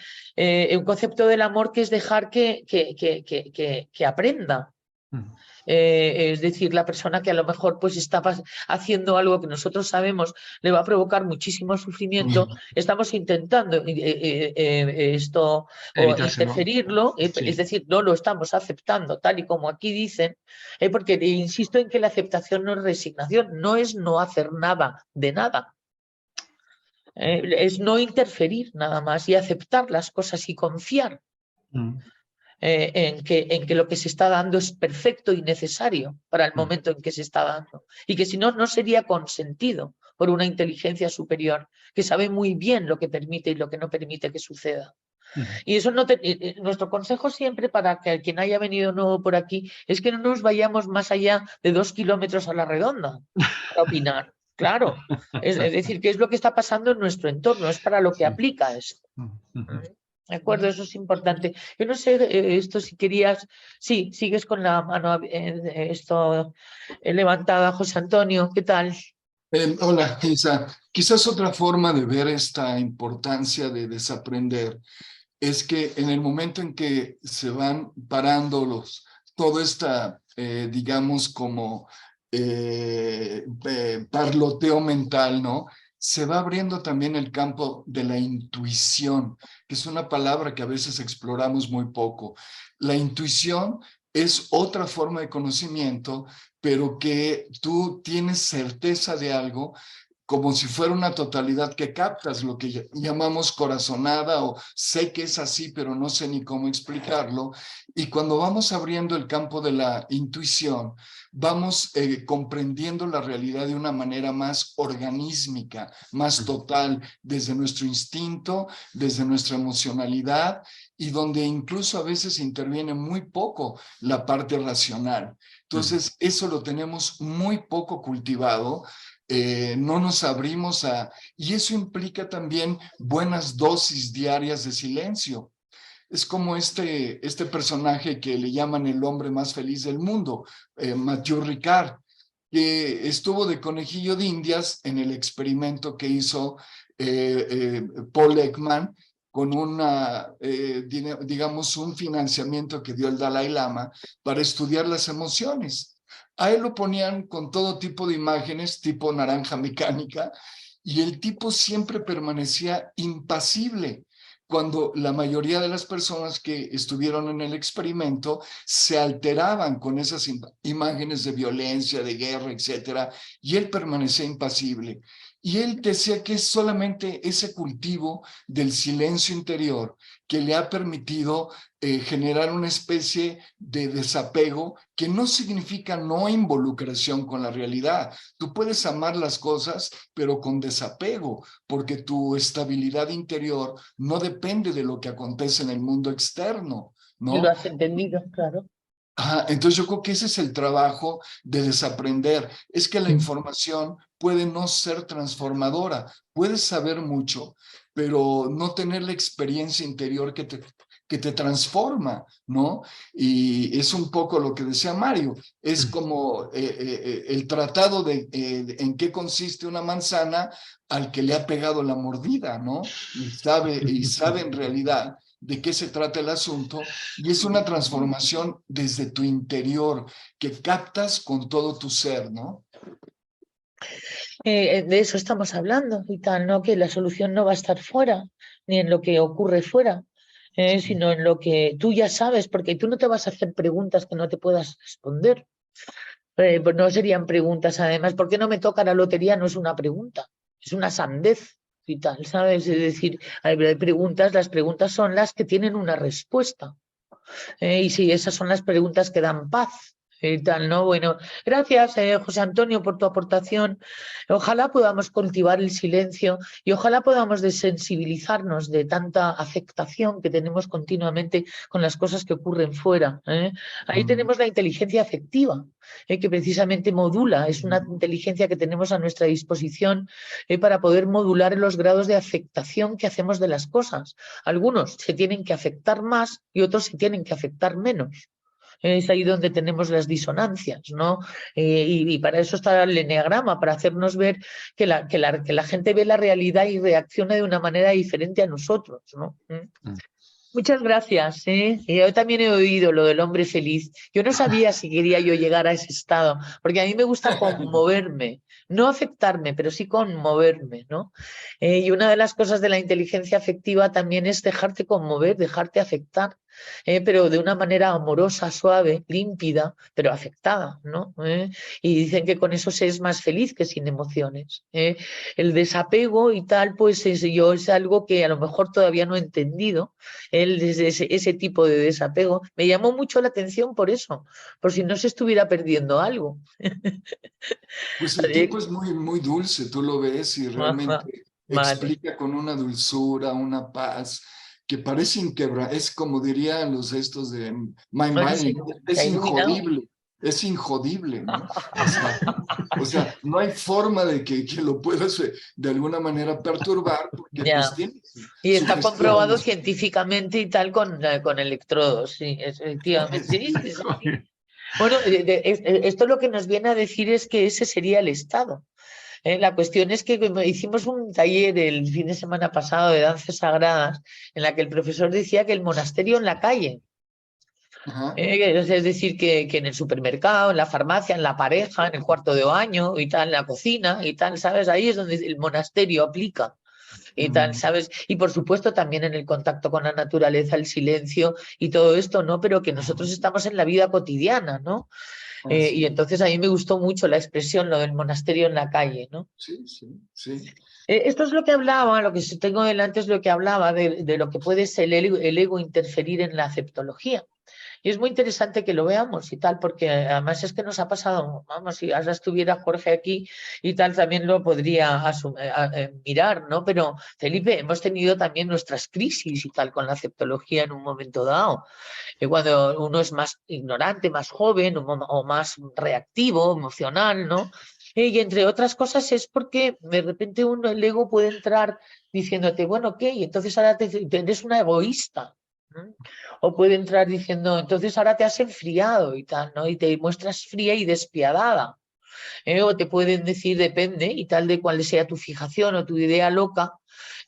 un concepto del amor que es dejar que aprenda. Es decir, la persona que a lo mejor pues está haciendo algo que nosotros sabemos le va a provocar muchísimo sufrimiento, estamos intentando interferirlo, es decir, no lo estamos aceptando tal y como aquí dicen, porque insisto en que la aceptación no es resignación, no es no hacer nada de nada. Es no interferir nada más y aceptar las cosas y confiar en que lo que se está dando es perfecto y necesario para el momento en que se está dando. Y que si no, no sería consentido por una inteligencia superior que sabe muy bien lo que permite y lo que no permite que suceda. Y eso nuestro consejo siempre para que quien haya venido nuevo por aquí es que no nos vayamos más allá de 2 kilómetros a la redonda para opinar. Claro, es decir, qué es lo que está pasando en nuestro entorno, es para lo que aplica esto. ¿De acuerdo? Eso es importante. Yo no sé, esto si querías, sí, sigues con la mano levantada, José Antonio, ¿qué tal? Hola, Isa. Quizás otra forma de ver esta importancia de desaprender es que en el momento en que se van parando todo esta, digamos, como parloteo mental, ¿no? Se va abriendo también el campo de la intuición, que es una palabra que a veces exploramos muy poco. La intuición es otra forma de conocimiento, pero que tú tienes certeza de algo como si fuera una totalidad que captas, lo que llamamos corazonada, o sé que es así, pero no sé ni cómo explicarlo. Y cuando vamos abriendo el campo de la intuición, vamos comprendiendo la realidad de una manera más organísmica, más total, desde nuestro instinto, desde nuestra emocionalidad, y donde incluso a veces interviene muy poco la parte racional. Entonces, eso lo tenemos muy poco cultivado. No nos abrimos y eso implica también buenas dosis diarias de silencio. Es como este personaje que le llaman el hombre más feliz del mundo, Mathieu Ricard, que estuvo de conejillo de indias en el experimento que hizo Paul Ekman con digamos, un financiamiento que dio el Dalai Lama para estudiar las emociones. A él lo ponían con todo tipo de imágenes, tipo naranja mecánica, y el tipo siempre permanecía impasible, cuando la mayoría de las personas que estuvieron en el experimento se alteraban con esas imágenes de violencia, de guerra, etcétera, y él permanecía impasible. Y él decía que es solamente ese cultivo del silencio interior que le ha permitido generar una especie de desapego que no significa no involucración con la realidad. Tú puedes amar las cosas, pero con desapego, porque tu estabilidad interior no depende de lo que acontece en el mundo externo, ¿no? Lo has entendido, claro. Entonces yo creo que ese es el trabajo de desaprender. Es que la información puede no ser transformadora. Puedes saber mucho, pero no tener la experiencia interior que te que te transforma, ¿no? Y es un poco lo que decía Mario, es como el tratado de en qué consiste una manzana al que le ha pegado la mordida, ¿no? Y sabe en realidad de qué se trata el asunto, y es una transformación desde tu interior que captas con todo tu ser, ¿no? De eso estamos hablando y tal, ¿no? Que la solución no va a estar fuera, ni en lo que ocurre fuera, sino en lo que tú ya sabes, porque tú no te vas a hacer preguntas que no te puedas responder. Pues no serían preguntas, además, ¿por qué no me toca la lotería? No es una pregunta, es una sandez y tal, ¿sabes? Es decir, hay preguntas, las preguntas son las que tienen una respuesta. Y sí, esas son las preguntas que dan paz. Y tal, ¿no? Bueno, gracias, José Antonio, por tu aportación. Ojalá podamos cultivar el silencio y ojalá podamos desensibilizarnos de tanta afectación que tenemos continuamente con las cosas que ocurren fuera. Ahí tenemos la inteligencia afectiva, que precisamente modula, es una inteligencia que tenemos a nuestra disposición para poder modular los grados de afectación que hacemos de las cosas. Algunos se tienen que afectar más y otros se tienen que afectar menos. Es ahí donde tenemos las disonancias, ¿no? Y para eso está el eneagrama, para hacernos ver que la gente ve la realidad y reacciona de una manera diferente a nosotros, ¿no? Muchas gracias. Yo también he oído lo del hombre feliz. Yo no sabía si quería yo llegar a ese estado, porque a mí me gusta conmoverme, no afectarme, pero sí conmoverme, ¿no? Y una de las cosas de la inteligencia afectiva también es dejarte conmover, dejarte afectar, pero de una manera amorosa, suave, límpida, pero afectada, ¿no? Y dicen que con eso se es más feliz que sin emociones. El desapego y tal, pues es algo que a lo mejor todavía no he entendido. Desde ese tipo de desapego. Me llamó mucho la atención por eso, por si no se estuviera perdiendo algo. Pues el tipo es muy, muy dulce, tú lo ves y realmente explica con una dulzura, una paz que parece inquebrantable, es como dirían los estos de Mind Binding, es injodible, ¿no? O sea, no hay forma de que lo puedas de alguna manera perturbar porque pues tiene y está gestión, comprobado científicamente y tal con electrodos, sí, efectivamente. Sí, sí, sí. Bueno, esto lo que nos viene a decir es que ese sería el estado. La cuestión es que hicimos un taller el fin de semana pasado de danzas sagradas en la que el profesor decía que el monasterio en la calle. Es decir, que en el supermercado, en la farmacia, en la pareja, en el cuarto de baño y tal, en la cocina y tal, ¿sabes? Ahí es donde el monasterio aplica y tal, ¿sabes? Y por supuesto también en el contacto con la naturaleza, el silencio y todo esto, ¿no? Pero que nosotros estamos en la vida cotidiana, ¿no? Y entonces a mí me gustó mucho la expresión, lo del monasterio en la calle, ¿no? Sí, sí, sí. Esto es lo que hablaba, lo que tengo delante es lo que hablaba de lo que puede ser el ego interferir en la aceptología. Y es muy interesante que lo veamos y tal, porque además es que nos ha pasado, vamos, si ahora estuviera Jorge aquí y tal, también lo podría mirar, ¿no? Pero, Felipe, hemos tenido también nuestras crisis y tal con la aceptología en un momento dado. Cuando uno es más ignorante, más joven o más reactivo, emocional, ¿no? Y entre otras cosas es porque de repente el ego puede entrar diciéndote, bueno, ¿qué? Y entonces ahora eres una egoísta. O puede entrar diciendo, entonces ahora te has enfriado y tal, ¿no? Y te muestras fría y despiadada. O te pueden decir, depende, y tal de cuál sea tu fijación o tu idea loca.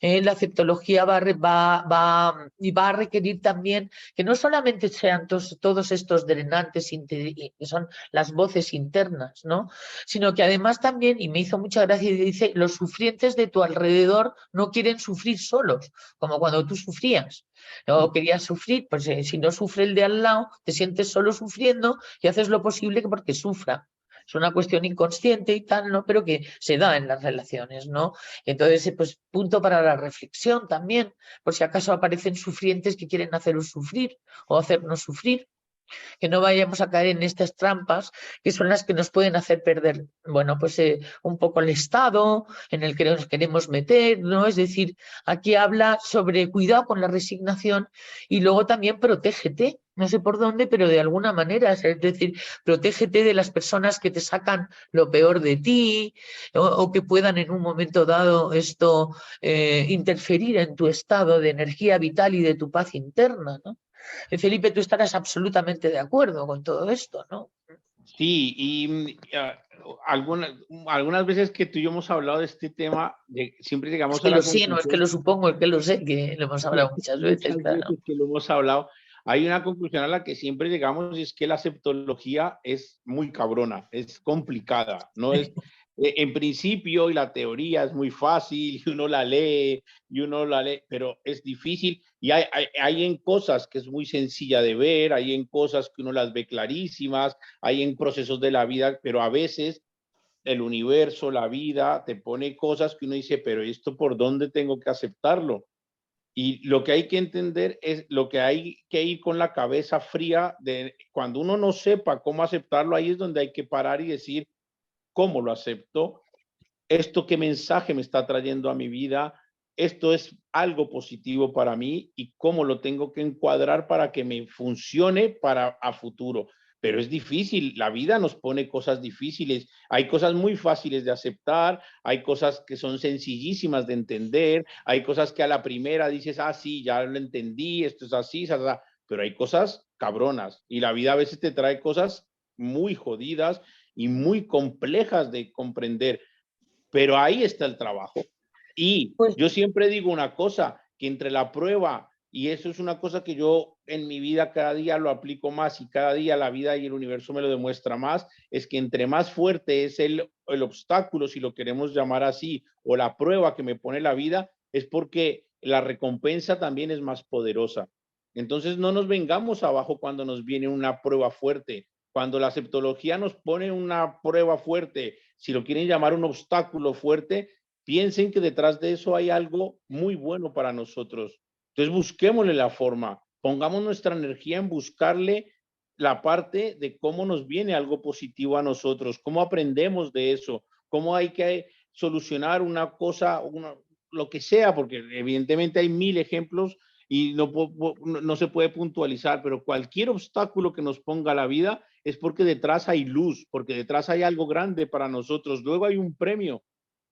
La aceptología va a requerir también que no solamente sean todos estos drenantes que son las voces internas, ¿no? Sino que además también, y me hizo mucha gracia, dice, los sufrientes de tu alrededor no quieren sufrir solos, como cuando tú sufrías. O querías sufrir, pues si no sufre el de al lado, te sientes solo sufriendo y haces lo posible porque sufra. Es una cuestión inconsciente y tal, ¿no? Pero que se da en las relaciones, ¿no? Entonces, pues punto para la reflexión también, por si acaso aparecen sufrientes que quieren haceros sufrir o hacernos sufrir, que no vayamos a caer en estas trampas que son las que nos pueden hacer perder, bueno, pues un poco el estado en el que nos queremos meter, ¿no? Es decir, aquí habla sobre cuidado con la resignación y luego también protégete. no sé por dónde, pero de alguna manera, es decir, protégete de las personas que te sacan lo peor de ti o que puedan en un momento dado interferir en tu estado de energía vital y de tu paz interna, ¿no? Felipe, tú estarás absolutamente de acuerdo con todo esto, ¿no? Sí, y algunas veces que tú y yo hemos hablado de este tema, siempre Es llegamos que a lo la sé, no es que conclusión, lo supongo, es que lo sé, que lo hemos hablado muchas veces, muchas claro. veces que lo hemos hablado, hay una conclusión a la que siempre llegamos y es que la aceptología es muy cabrona, es complicada, no es, en principio y la teoría es muy fácil y uno la lee, pero es difícil y hay en cosas que es muy sencilla de ver, hay en cosas que uno las ve clarísimas, hay en procesos de la vida, pero a veces el universo, la vida, te pone cosas que uno dice, pero esto por dónde tengo que aceptarlo. Y lo que hay que entender es lo que hay que ir con la cabeza fría de cuando uno no sepa cómo aceptarlo, ahí es donde hay que parar y decir, ¿cómo lo acepto? ¿Esto qué mensaje me está trayendo a mi vida? ¿Esto es algo positivo para mí? ¿Y cómo lo tengo que encuadrar para que me funcione para a futuro? Pero es difícil, la vida nos pone cosas difíciles, hay cosas muy fáciles de aceptar, hay cosas que son sencillísimas de entender, hay cosas que a la primera dices, ah, sí, ya lo entendí, esto es así, pero hay cosas cabronas y la vida a veces te trae cosas muy jodidas y muy complejas de comprender, pero ahí está el trabajo. Y Pues yo siempre digo una cosa, que entre la prueba, y eso es una cosa que yo en mi vida cada día lo aplico más y cada día la vida y el universo me lo demuestra más, es que entre más fuerte es el obstáculo, si lo queremos llamar así, o la prueba que me pone la vida, es porque la recompensa también es más poderosa. Entonces no nos vengamos abajo cuando nos viene una prueba fuerte. Cuando la aceptología nos pone una prueba fuerte, si lo quieren llamar un obstáculo fuerte, piensen que detrás de eso hay algo muy bueno para nosotros. Entonces busquémosle la forma, pongamos nuestra energía en buscarle la parte de cómo nos viene algo positivo a nosotros, cómo aprendemos de eso, cómo hay que solucionar una cosa, lo que sea, porque evidentemente hay 1000 ejemplos y no se puede puntualizar, pero cualquier obstáculo que nos ponga la vida es porque detrás hay luz, porque detrás hay algo grande para nosotros. Luego hay un premio.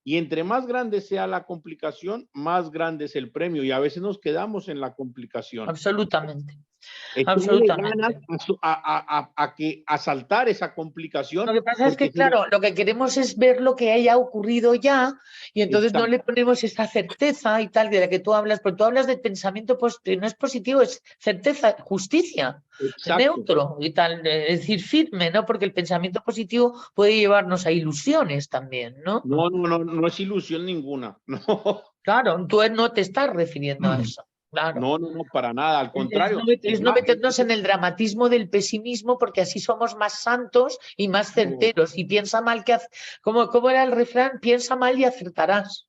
Y entre más grande sea la complicación, más grande es el premio. Y a veces nos quedamos en la complicación. absolutamente, Echémosle ganas absolutamente. a saltar esa Lo complicación, que pasa es porque que, claro, lo que queremos es ver lo que haya ocurrido ya y entonces no le exacto, ponemos esa certeza y tal de la que tú hablas, porque tú hablas de pensamiento, pues no es positivo, es certeza, justicia, exacto. neutro y tal, es decir, firme, ¿no? Porque el pensamiento positivo puede llevarnos a ilusiones también, ¿no? No es ilusión ninguna. No, Claro, tú no te estás refiriendo a eso, claro. no, para nada. Al contrario. Es Es no más, meternos en el dramatismo del pesimismo porque así somos más santos y más certeros. Y piensa mal que ¿cómo era el refrán? Piensa mal y acertarás.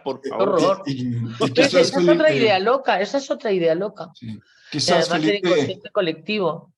por ¡Qué favor. horror! Y ¿Ves? quizás, Esa es otra Felipe, idea loca, esa es otra idea loca. sí, Y quizás, además del Felipe, inconsciente colectivo.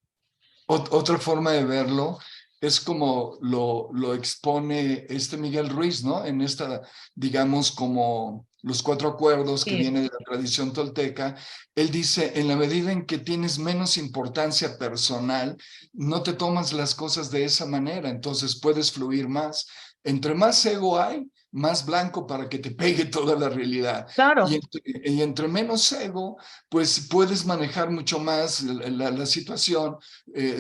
Otra forma de verlo es como lo expone este Miguel Ruiz, ¿no? En esta, digamos, como los 4 acuerdos que Sí, viene de la tradición tolteca. Él dice, en la medida en que tienes menos importancia personal, no te tomas las cosas de esa manera, entonces puedes fluir más. Entre más ego hay, más blanco para que te pegue toda la realidad. claro. Y entre menos ego, pues puedes manejar mucho más la situación,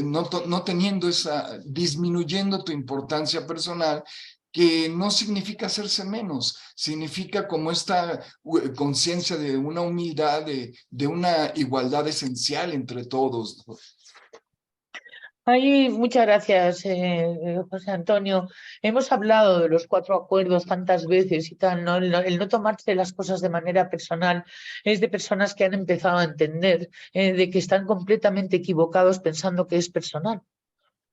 no teniendo disminuyendo tu importancia personal, que no significa hacerse menos, significa como esta conciencia de una humildad, de una igualdad esencial entre todos. Ay, muchas gracias, José Antonio. Hemos hablado de los 4 acuerdos tantas veces y tal, ¿no? El no tomarse las cosas de manera personal es de personas que han empezado a entender de que están completamente equivocados pensando que es personal.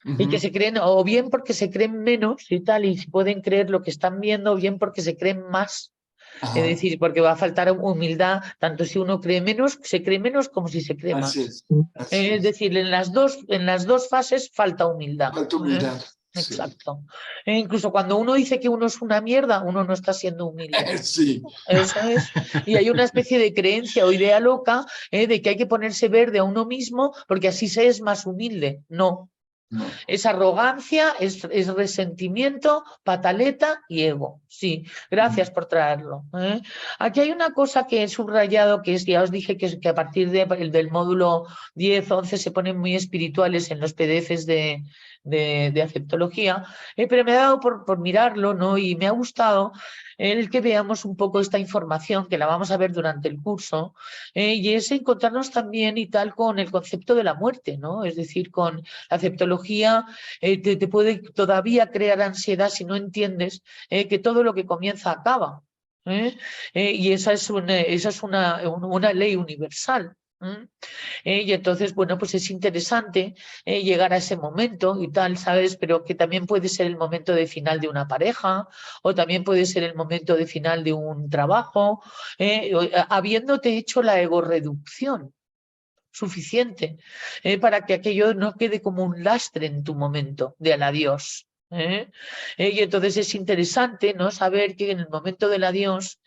Y que Ujú. se creen, o bien porque se creen menos y tal, y pueden creer lo que están viendo, o bien porque se creen más. Es Ajá, decir, porque va a faltar humildad, tanto si uno cree menos, se cree menos como si se cree así más. es, así Es es. decir, en las dos fases falta humildad. Falta humildad. Exacto. Incluso cuando uno dice que uno es una mierda, uno no está siendo humilde. Sí. Eso es. Y hay una especie de creencia o idea loca de que hay que ponerse verde a uno mismo porque así se es más humilde. No. No. Es arrogancia, es resentimiento, pataleta y ego. Sí, gracias por traerlo. Aquí hay una cosa que he subrayado, que es, ya os dije que a partir del módulo 10, 11 se ponen muy espirituales en los PDFs de aceptología, pero me ha dado por mirarlo, ¿no? Y me ha gustado el que veamos un poco esta información, que la vamos a ver durante el curso, y es encontrarnos también y tal con el concepto de la muerte, ¿no? Es decir, con la aceptología te puede todavía crear ansiedad si no entiendes que todo lo que comienza acaba. Y esa es una ley universal. Y entonces, bueno, pues es interesante llegar a ese momento y tal, ¿sabes? Pero que también puede ser el momento de final de una pareja o también puede ser el momento de final de un trabajo, habiéndote hecho la egorreducción suficiente para que aquello no quede como un lastre en tu momento del adiós. Y entonces es interesante, ¿no?, saber que en el momento del adiós,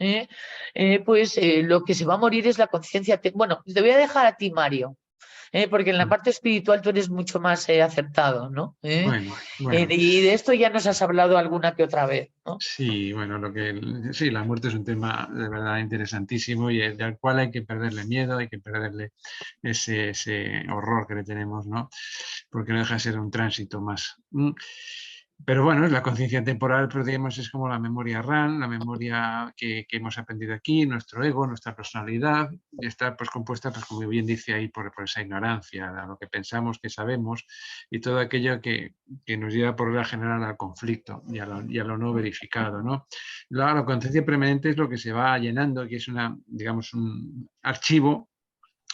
pues lo que se va a morir es la conciencia. Bueno, te voy a dejar a ti, Mario, porque en la parte espiritual tú eres mucho más acertado, ¿no? Bueno. Y de esto ya nos has hablado alguna que otra vez, ¿no? Sí, bueno, sí, la muerte es un tema de verdad interesantísimo y al cual hay que perderle miedo, hay que perderle ese horror que le tenemos, ¿no? Porque no deja de ser un tránsito más. Pero bueno, la conciencia temporal, pero digamos, es como la memoria RAM, la memoria que hemos aprendido aquí, nuestro ego, nuestra personalidad, y está pues compuesta, pues como bien dice ahí, por esa ignorancia, de lo que pensamos, que sabemos, y todo aquello que nos lleva por regla general al conflicto y a lo no verificado, ¿no? La conciencia permanente es lo que se va llenando, que es digamos, un archivo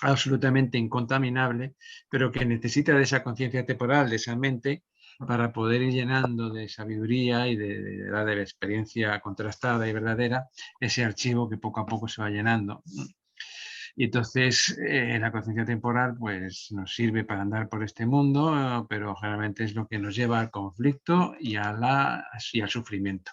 absolutamente incontaminable, pero que necesita de esa conciencia temporal, de esa mente, para poder ir llenando de sabiduría y de la experiencia contrastada y verdadera ese archivo que poco a poco se va llenando. Y entonces la conciencia temporal pues, nos sirve para andar por este mundo, pero generalmente es lo que nos lleva al conflicto y al sufrimiento.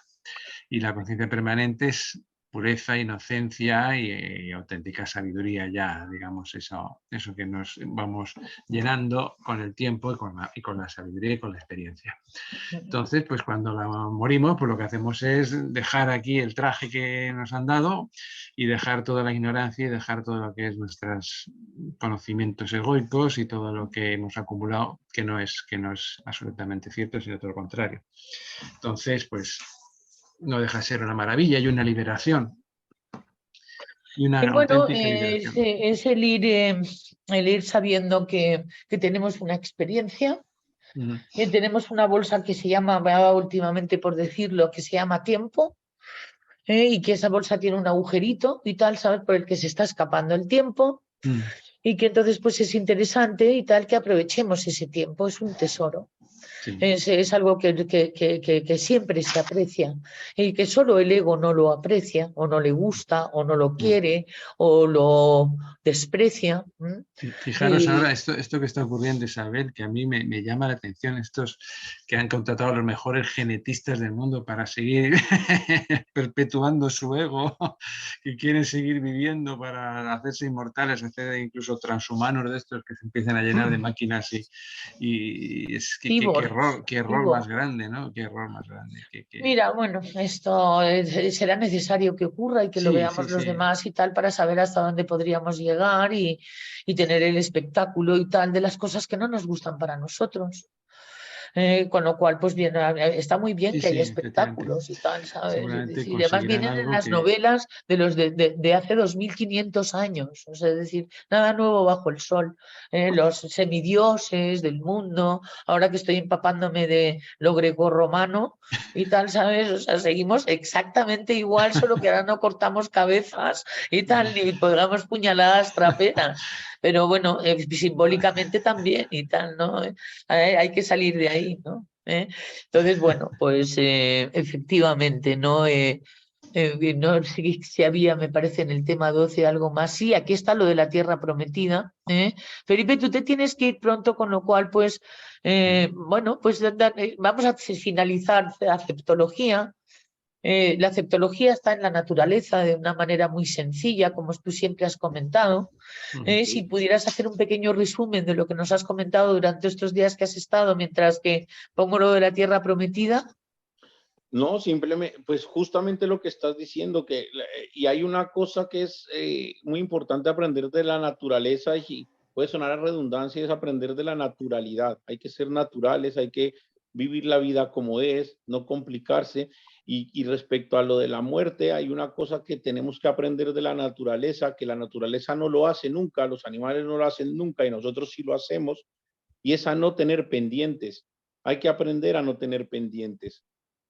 Y la conciencia permanente es pureza, inocencia y auténtica sabiduría ya, digamos, eso que nos vamos llenando con el tiempo y con la sabiduría y con la experiencia. Entonces, pues cuando morimos, pues lo que hacemos es dejar aquí el traje que nos han dado y dejar toda la ignorancia y dejar todo lo que es nuestros conocimientos egoicos y todo lo que hemos acumulado, que no es absolutamente cierto, sino todo lo contrario. Entonces, pues no deja de ser una maravilla y una liberación. Y una Bueno, auténtica liberación. es el ir sabiendo que tenemos una experiencia, que tenemos una bolsa que se llama, últimamente por decirlo, que se llama tiempo, y que esa bolsa tiene un agujerito y tal, ¿sabes?, por el que se está escapando el tiempo, y que entonces pues es interesante y tal que aprovechemos ese tiempo, es un tesoro. Sí. Es algo que siempre se aprecia y que solo el ego no lo aprecia o no le gusta o no lo quiere o lo desprecia. Fijaros ahora esto que está ocurriendo, Isabel, que a mí me llama la atención, estos que han contratado a los mejores genetistas del mundo para seguir perpetuando su ego, que quieren seguir viviendo para hacerse inmortales, hacer incluso transhumanos de estos que se empiezan a llenar de máquinas y es que qué error más grande, ¿no? Qué error más grande. Mira, bueno, esto será necesario que ocurra y que lo veamos los demás y tal para saber hasta dónde podríamos llegar y tener el espectáculo y tal de las cosas que no nos gustan para nosotros. Con lo cual, pues bien, está muy bien que haya espectáculos y tal, ¿sabes? Y además vienen en las novelas de los de hace 2500 años, o sea, es decir, nada nuevo bajo el sol. Los semidioses del mundo, ahora que estoy empapándome de lo grecorromano y tal, ¿sabes? O sea, seguimos exactamente igual, solo que ahora no cortamos cabezas y tal, ni pegamos puñaladas traperas. Pero bueno, simbólicamente también y tal, ¿no? Hay que salir de ahí, ¿no? Entonces, bueno, pues efectivamente, ¿no? No sé si había, me parece, en el tema 12 algo más. Sí, aquí está lo de la tierra prometida. Felipe, tú te tienes que ir pronto, con lo cual, pues, bueno, pues vamos a finalizar la aceptología. La aceptología está en la naturaleza de una manera muy sencilla, como tú siempre has comentado. Si pudieras hacer un pequeño resumen de lo que nos has comentado durante estos días que has estado, mientras que pongo lo de la tierra prometida. No, simplemente, pues justamente lo que estás diciendo, y hay una cosa que es muy importante aprender de la naturaleza, y puede sonar a redundancia, es aprender de la naturalidad. Hay que ser naturales, hay que vivir la vida como es, no complicarse. Y respecto a lo de la muerte, hay una cosa que tenemos que aprender de la naturaleza, que la naturaleza no lo hace nunca, los animales no lo hacen nunca y nosotros sí lo hacemos, y es a no tener pendientes. Hay que aprender a no tener pendientes,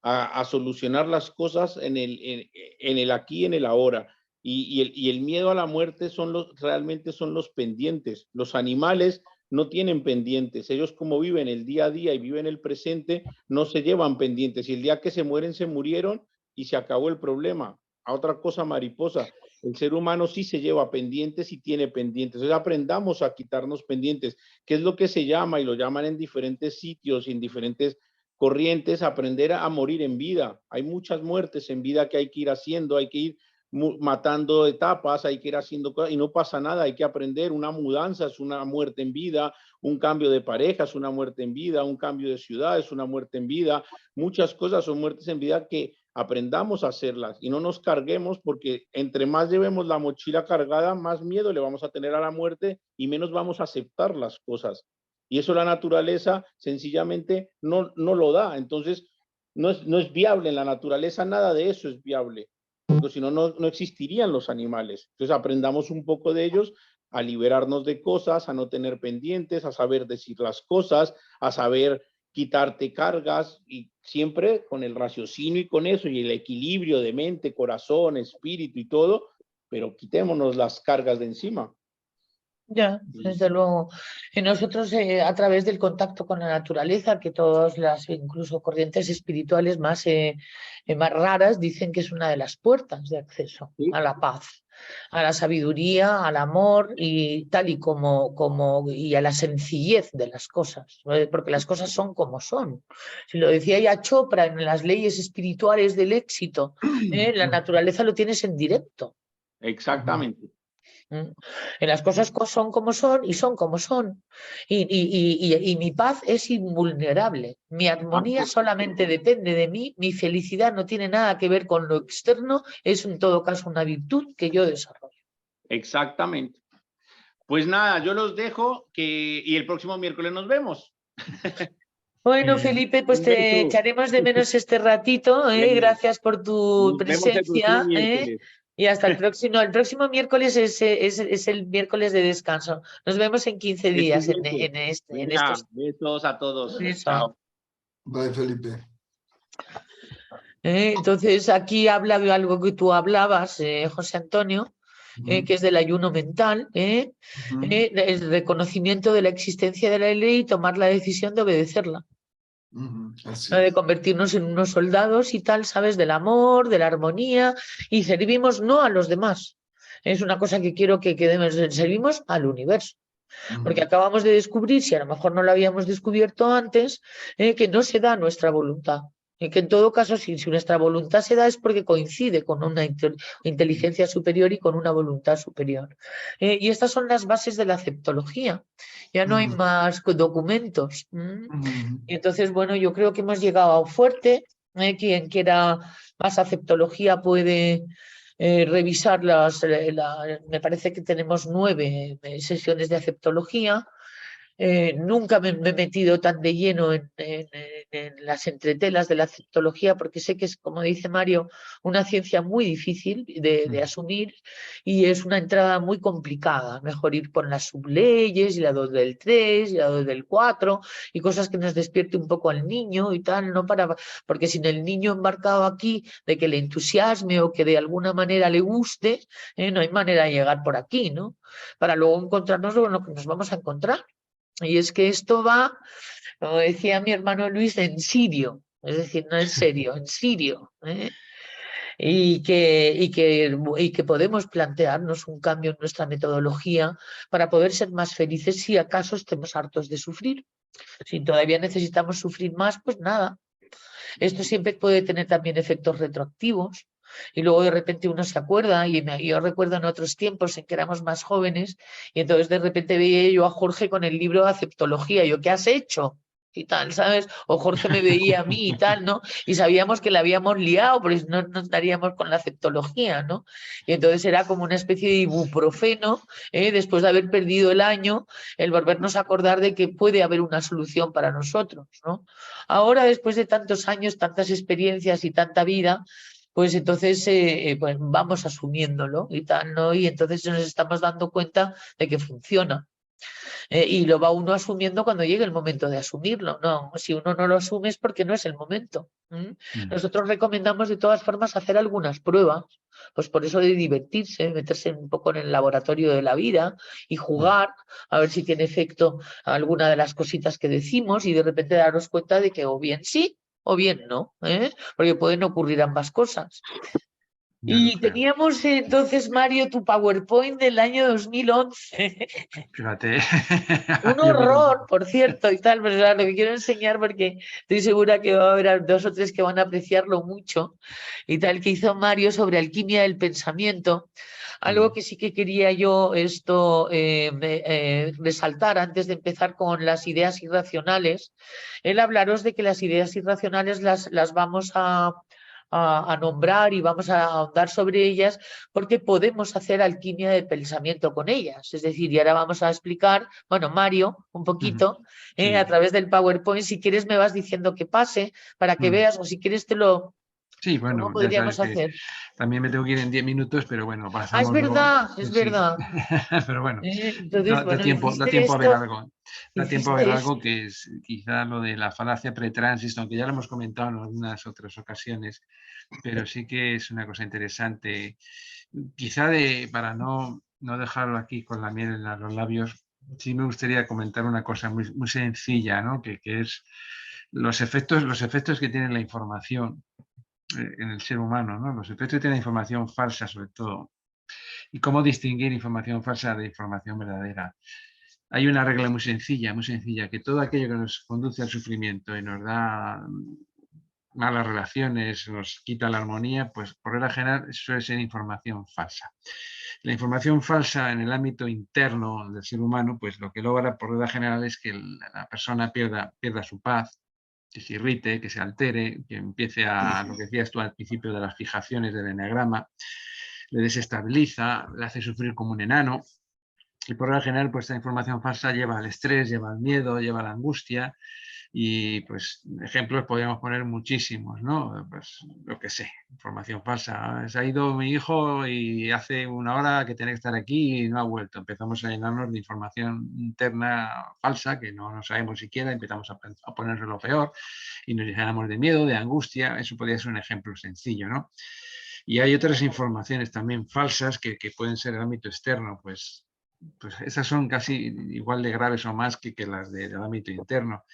a solucionar las cosas en el aquí, en el ahora. Y el miedo a la muerte realmente son los pendientes. Los animales no tienen pendientes. Ellos, como viven el día a día y viven el presente, no se llevan pendientes. Y el día que se mueren, se murieron y se acabó el problema. A otra cosa mariposa. El ser humano sí se lleva pendientes y tiene pendientes. Entonces aprendamos a quitarnos pendientes, que es lo que se llama, y lo llaman en diferentes sitios y en diferentes corrientes, aprender a morir en vida. Hay muchas muertes en vida que hay que ir haciendo, hay que ir matando etapas, hay que ir haciendo cosas y no pasa nada, hay que aprender. Una mudanza es una muerte en vida, un cambio de pareja es una muerte en vida, un cambio de ciudad es una muerte en vida. Muchas cosas son muertes en vida que aprendamos a hacerlas y no nos carguemos, porque entre más llevemos la mochila cargada, más miedo le vamos a tener a la muerte y menos vamos a aceptar las cosas. Y eso la naturaleza sencillamente no lo da. Entonces, no es viable. En la naturaleza nada de eso es viable, porque si no, no existirían los animales. Entonces, aprendamos un poco de ellos, a liberarnos de cosas, a no tener pendientes, a saber decir las cosas, a saber quitarte cargas, y siempre con el raciocinio y con eso, y el equilibrio de mente, corazón, espíritu y todo, pero quitémonos las cargas de encima. Ya, desde luego. Y nosotros, a través del contacto con la naturaleza, que todas las, incluso corrientes espirituales más raras, dicen que es una de las puertas de acceso a la paz, a la sabiduría, al amor y tal y y a la sencillez de las cosas, porque las cosas son como son. Si lo decía ya Chopra en las leyes espirituales del éxito, la naturaleza lo tienes en directo. Exactamente. En las cosas son como son y son como son. Y mi paz es invulnerable. Mi armonía solamente depende de mí. Mi felicidad no tiene nada que ver con lo externo. Es en todo caso una virtud que yo desarrollo. Exactamente. Pues nada, yo los dejo y el próximo miércoles nos vemos. Bueno, Felipe, pues te echaremos de menos este ratito. Gracias por tu presencia. Y hasta el próximo. El próximo miércoles es el miércoles de descanso. Nos vemos en 15 días en estos. Besos a todos. Eso. Chao. Bye, Felipe. Entonces, aquí habla de algo que tú hablabas, José Antonio, que es del ayuno mental, el reconocimiento de la existencia de la ley y tomar la decisión de obedecerla. De convertirnos en unos soldados y tal, ¿sabes? Del amor, de la armonía, y servimos no a los demás. Es una cosa que quiero que quedemos, servimos al universo. Porque acabamos de descubrir, si a lo mejor no lo habíamos descubierto antes, que no se da nuestra voluntad. Y que en todo caso, si nuestra voluntad se da es porque coincide con una inteligencia superior y con una voluntad superior. Y estas son las bases de la aceptología. Ya no hay más documentos. Y entonces, bueno, yo creo que hemos llegado fuerte. Quien quiera más aceptología puede revisar me parece que tenemos 9 sesiones de aceptología. Nunca me he metido tan de lleno en las entretelas de la aceptología, porque sé que es, como dice Mario, una ciencia muy difícil de asumir y es una entrada muy complicada. Mejor ir por las subleyes y la 2 del 3 y la 2 del 4 y cosas que nos despierte un poco al niño y tal, porque sin el niño embarcado aquí, de que le entusiasme o que de alguna manera le guste, no hay manera de llegar por aquí, ¿no? Para luego encontrarnos con lo que nos vamos a encontrar. Y es que esto va, como decía mi hermano Luis, en sirio, es decir, no en serio, en sirio. y que podemos plantearnos un cambio en nuestra metodología para poder ser más felices si acaso estemos hartos de sufrir. Si todavía necesitamos sufrir más, pues nada. Esto siempre puede tener también efectos retroactivos. Y luego de repente uno se acuerda, y yo recuerdo en otros tiempos en que éramos más jóvenes, y entonces de repente veía yo a Jorge con el libro de Aceptología, yo, ¿qué has hecho? Y tal, ¿sabes? O Jorge me veía a mí y tal, ¿no? Y sabíamos que la habíamos liado, porque si no nos daríamos con la aceptología, ¿no? Y entonces era como una especie de ibuprofeno, después de haber perdido el año, el volvernos a acordar de que puede haber una solución para nosotros, ¿no? Ahora, después de tantos años, tantas experiencias y tanta vida, pues entonces pues vamos asumiéndolo y tal, ¿no? Y entonces nos estamos dando cuenta de que funciona. Y lo va uno asumiendo cuando llegue el momento de asumirlo. No, si uno no lo asume es porque no es el momento. Nosotros recomendamos de todas formas hacer algunas pruebas, pues por eso de divertirse, meterse un poco en el laboratorio de la vida y jugar, a ver si tiene efecto alguna de las cositas que decimos y de repente daros cuenta de que o bien sí o bien no, porque pueden ocurrir ambas cosas. Ya lo Y creo. teníamos entonces, Mario, tu PowerPoint del año 2011. Fíjate. Un Yo me lo- horror, por cierto, y tal, pero claro, lo que quiero enseñar porque estoy segura que va a haber 2 o 3 que van a apreciarlo mucho y tal, que hizo Mario sobre alquimia del pensamiento. Algo que sí que quería yo resaltar antes de empezar con las ideas irracionales, el hablaros de que las ideas irracionales las vamos a nombrar y vamos a ahondar sobre ellas porque podemos hacer alquimia de pensamiento con ellas. Es decir, y ahora vamos a explicar, bueno, Mario, un poquito, a Sí. través del PowerPoint, si quieres me vas diciendo que pase para que veas, o si quieres Sí, ¿cómo bueno, ya sabes podríamos que hacer? también me tengo que ir en 10 minutos, pero bueno, Ah, es pasamos luego. verdad, es Sí, verdad. pero bueno, Entonces, da bueno, tiempo, da hiciste tiempo a ver esto, algo. Da tiempo a ver hiciste esto. algo que es quizá lo de la falacia pretransis, aunque ya lo hemos comentado en algunas otras ocasiones, pero sí que es una cosa interesante. Quizá para no dejarlo aquí con la miel en los labios, sí me gustaría comentar una cosa muy, muy sencilla, ¿no? Que es los efectos que tiene la información en el ser humano, ¿no? Los efectos que tiene la información falsa, sobre todo, y cómo distinguir información falsa de información verdadera. Hay una regla muy sencilla, que todo aquello que nos conduce al sufrimiento y nos da malas relaciones, nos quita la armonía, pues por regla general suele ser información falsa. La información falsa en el ámbito interno del ser humano, pues lo que logra por regla general es que la persona pierda su paz, que se irrite, que se altere, que empiece a, lo que decías tú al principio de las fijaciones del eneagrama, le desestabiliza, le hace sufrir como un enano. Y por lo general, pues esta información falsa lleva al estrés, lleva al miedo, lleva a la angustia. Y pues ejemplos podríamos poner muchísimos, ¿no? Pues lo que sé, información falsa. Se ha ido mi hijo y hace una hora que tiene que estar aquí y no ha vuelto. Empezamos a llenarnos de información interna falsa que no sabemos siquiera, empezamos a ponernos lo peor y nos llenamos de miedo, de angustia. Eso podría ser un ejemplo sencillo, ¿no? Y hay otras informaciones también falsas que pueden ser el ámbito externo, pues esas son casi igual de graves o más que las del ámbito interno.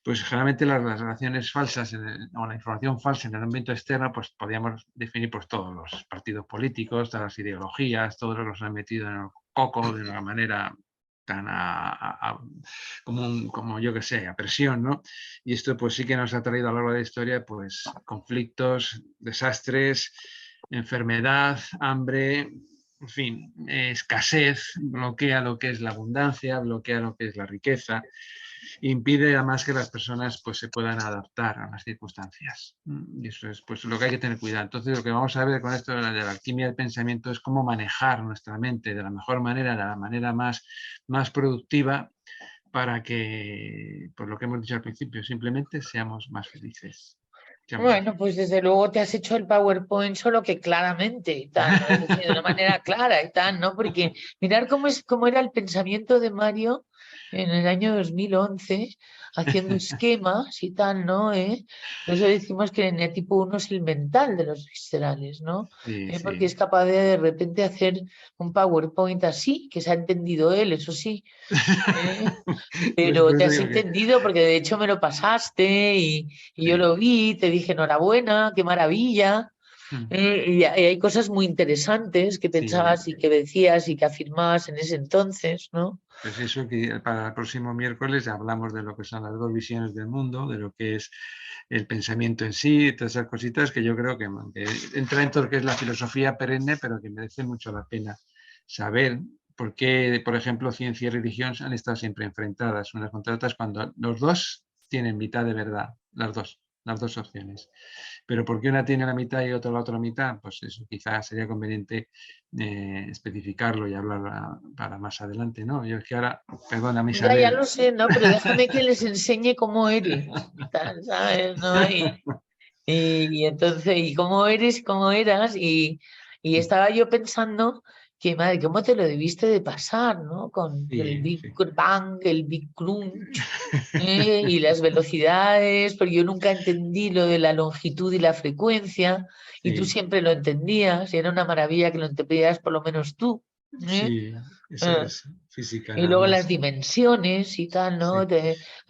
Pues generalmente las relaciones falsas o la información falsa en el ámbito externo, pues podríamos definir pues todos los partidos políticos, todas las ideologías, todos los que nos han metido en el coco de una manera tan como yo que sé, a presión, ¿no? Y esto pues sí que nos ha traído a lo largo de la historia pues conflictos, desastres, enfermedad, hambre, en fin, escasez, bloquea lo que es la abundancia, bloquea lo que es la riqueza, impide además que las personas pues se puedan adaptar a las circunstancias. Y eso es pues lo que hay que tener cuidado. Entonces lo que vamos a ver con esto de la alquimia del pensamiento es cómo manejar nuestra mente de la mejor manera, de la manera más productiva para que, pues lo que hemos dicho al principio, simplemente seamos más felices. Bueno, pues desde luego te has hecho el PowerPoint solo que claramente y tal, ¿no? Es decir, de una manera clara y tal, ¿no? Porque mirar cómo era el pensamiento de Mario en el año 2011, haciendo esquemas y tal, ¿no? Por eso decimos que el eneatipo 1 es el mental de los viscerales, ¿no? Sí, Porque sí. es capaz de repente hacer un PowerPoint así, que se ha entendido él, eso sí. Pues Pero por te eso has digo que entendido porque de hecho me lo pasaste y yo sí. lo vi, te dije enhorabuena, qué maravilla. Y hay cosas muy interesantes que Sí. pensabas y que decías y que afirmabas en ese entonces, ¿no? Pues eso, que para el próximo miércoles hablamos de lo que son las dos visiones del mundo, de lo que es el pensamiento en sí, todas esas cositas que yo creo que entra dentro de lo que es la filosofía perenne, pero que merece mucho la pena saber por qué, por ejemplo, ciencia y religión han estado siempre enfrentadas unas contra otras cuando los dos tienen mitad de verdad, las dos opciones. Pero ¿por qué una tiene la mitad y otra la otra mitad? Pues eso quizás sería conveniente especificarlo y hablar para más adelante, ¿no? Yo es que ahora, perdona, Ya Isabel. lo sé, ¿no? Pero déjame que les enseñe cómo eres, y tal, ¿sabes? ¿No? Y entonces, y cómo eres, cómo eras, y estaba yo pensando que, madre, cómo te lo debiste de pasar, ¿no? Con el Sí, Big sí. Bang, el Big Crunch, y las velocidades, pero yo nunca entendí lo de la longitud y la frecuencia, y tú Sí, siempre lo entendías, y era una maravilla que lo entendieras por lo menos tú. ¿Eh? sí, eso Eh, es física Y nada luego las más. dimensiones y tal, ¿no? Sí.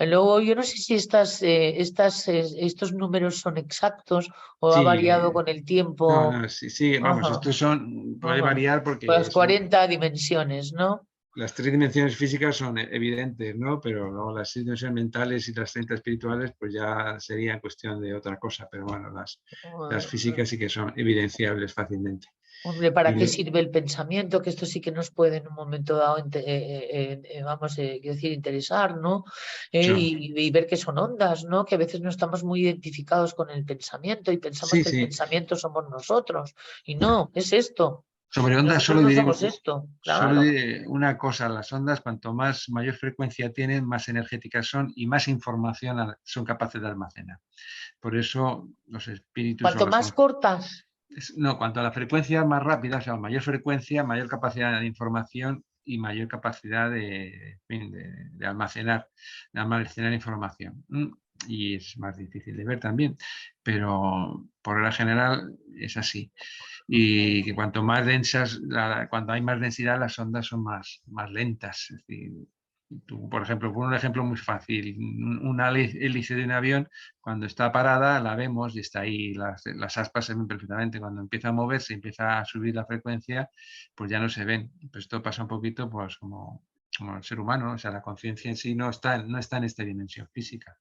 Luego yo no sé si estos números son exactos o ha Sí, variado con el no, tiempo. no, sí, sí, vamos, Ajá, estos son, puede ajá. variar Con porque las son, 40 dimensiones, ¿no? las tres dimensiones físicas son evidentes, ¿no? Pero luego las seis dimensiones mentales y las 30 espirituales, pues ya sería cuestión de otra cosa, pero bueno, las físicas sí que son evidenciables fácilmente. Hombre, ¿para qué Y, sirve el pensamiento? Que esto sí que nos puede en un momento dado, quiero decir, interesar, ¿no? Y ver que son ondas, ¿no? Que a veces no estamos muy identificados con el pensamiento y pensamos sí, que el sí, pensamiento somos nosotros. Y no, es esto. sobre ondas Nosotros solo no diré, somos esto, solo claro. diré una cosa, las ondas cuanto más mayor frecuencia tienen, más energéticas son y más información son capaces de almacenar. Por eso los espíritus o Cuanto los... más cortas, No, cuanto a la frecuencia más rápida, o sea, mayor frecuencia, mayor capacidad de información y mayor capacidad de almacenar información. Y es más difícil de ver también, pero por regla general es así. Y que cuanto más densas, cuando hay más densidad, las ondas son más lentas. Es decir, tú, por ejemplo, por un ejemplo muy fácil, una hélice de un avión, cuando está parada, la vemos y está ahí, las aspas se ven perfectamente. Cuando empieza a moverse, empieza a subir la frecuencia, pues ya no se ven. Pues esto pasa un poquito pues como el ser humano, ¿no? O sea, la conciencia en sí no está en esta dimensión física,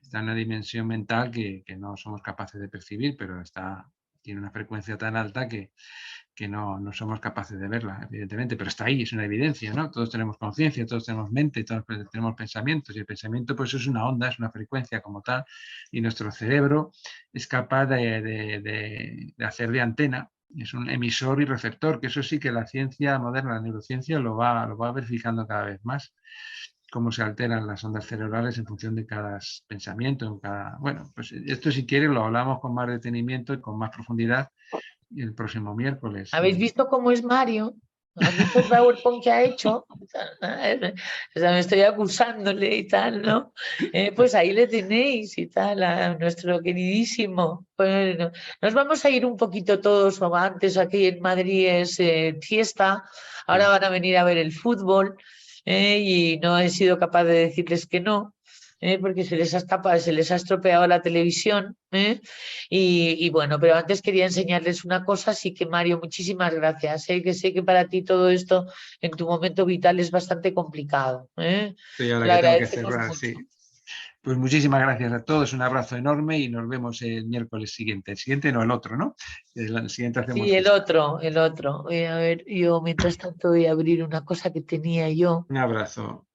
está en una dimensión mental que no somos capaces de percibir, pero tiene una frecuencia tan alta que no somos capaces de verla, evidentemente, pero está ahí, es una evidencia, ¿no? Todos tenemos conciencia, todos tenemos mente, todos tenemos pensamientos, y el pensamiento pues es una onda, es una frecuencia como tal, y nuestro cerebro es capaz de hacer de antena, es un emisor y receptor, que eso sí que la ciencia moderna, la neurociencia, lo va verificando cada vez más, cómo se alteran las ondas cerebrales en función de cada pensamiento, bueno, pues esto si quieres lo hablamos con más detenimiento y con más profundidad el próximo miércoles. ¿habéis visto cómo es Mario? ¿Has visto el PowerPoint que ha hecho? O sea, me estoy acusándole y tal, ¿no? Pues ahí le tenéis y tal, a nuestro queridísimo. Bueno, nos vamos a ir un poquito todos, o antes aquí en Madrid es fiesta, ahora van a venir a ver el fútbol y no he sido capaz de decirles que no. Porque se les ha estropeado la televisión. Y bueno, pero antes quería enseñarles una cosa, así que Mario, muchísimas gracias. Que sé que para ti todo esto en tu momento vital es bastante complicado. Sí, ahora Lo que tengo que agradecemos cerrar, mucho. sí. Pues muchísimas gracias a todos, un abrazo enorme y nos vemos el miércoles siguiente. El siguiente no, el otro, ¿no? El siguiente hacemos Sí, el fiesta. otro, el otro. A ver, yo mientras tanto voy a abrir una cosa que tenía yo. Un abrazo.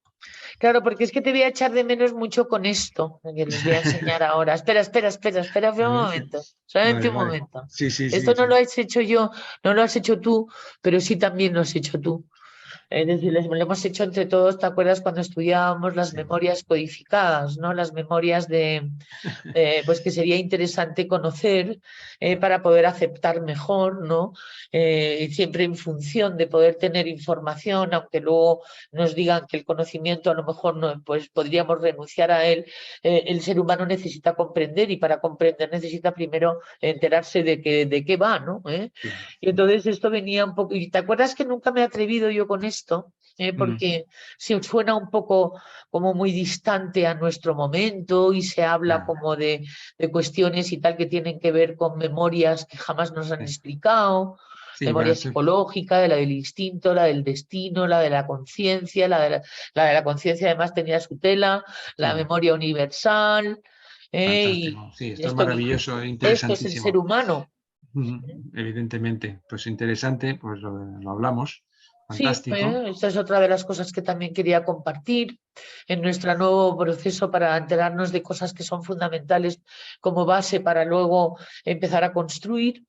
Claro, porque es que te voy a echar de menos mucho con esto, que les voy a enseñar ahora. Espera un momento, solamente Vale, un vale. momento. Sí, sí, Esto sí, no sí. lo has hecho yo, no lo has hecho tú, pero sí también lo has hecho tú. Es decir, lo hemos hecho entre todos, ¿te acuerdas cuando estudiábamos las Sí, memorias codificadas, ¿no? Las memorias pues que sería interesante conocer para poder aceptar mejor, ¿no? Siempre en función de poder tener información, aunque luego nos digan que el conocimiento a lo mejor no, pues podríamos renunciar a él. El ser humano necesita comprender y para comprender necesita primero enterarse de qué va, ¿no? sí. Y entonces esto venía un poco. ¿Y te acuerdas que nunca me he atrevido yo con esto? esto, porque si suena un poco como muy distante a nuestro momento y se habla como de cuestiones y tal que tienen que ver con memorias que jamás nos han explicado, Sí, memoria psicológica, de la del instinto, la del destino, la de la conciencia, la de la conciencia además tenía su tela, la memoria universal. Fantástico. Sí, esto es maravilloso e Esto es el interesantísimo. ser humano. Evidentemente, pues interesante, pues lo hablamos. Fantástico. Sí, esta es otra de las cosas que también quería compartir en nuestro nuevo proceso para enterarnos de cosas que son fundamentales como base para luego empezar a construir.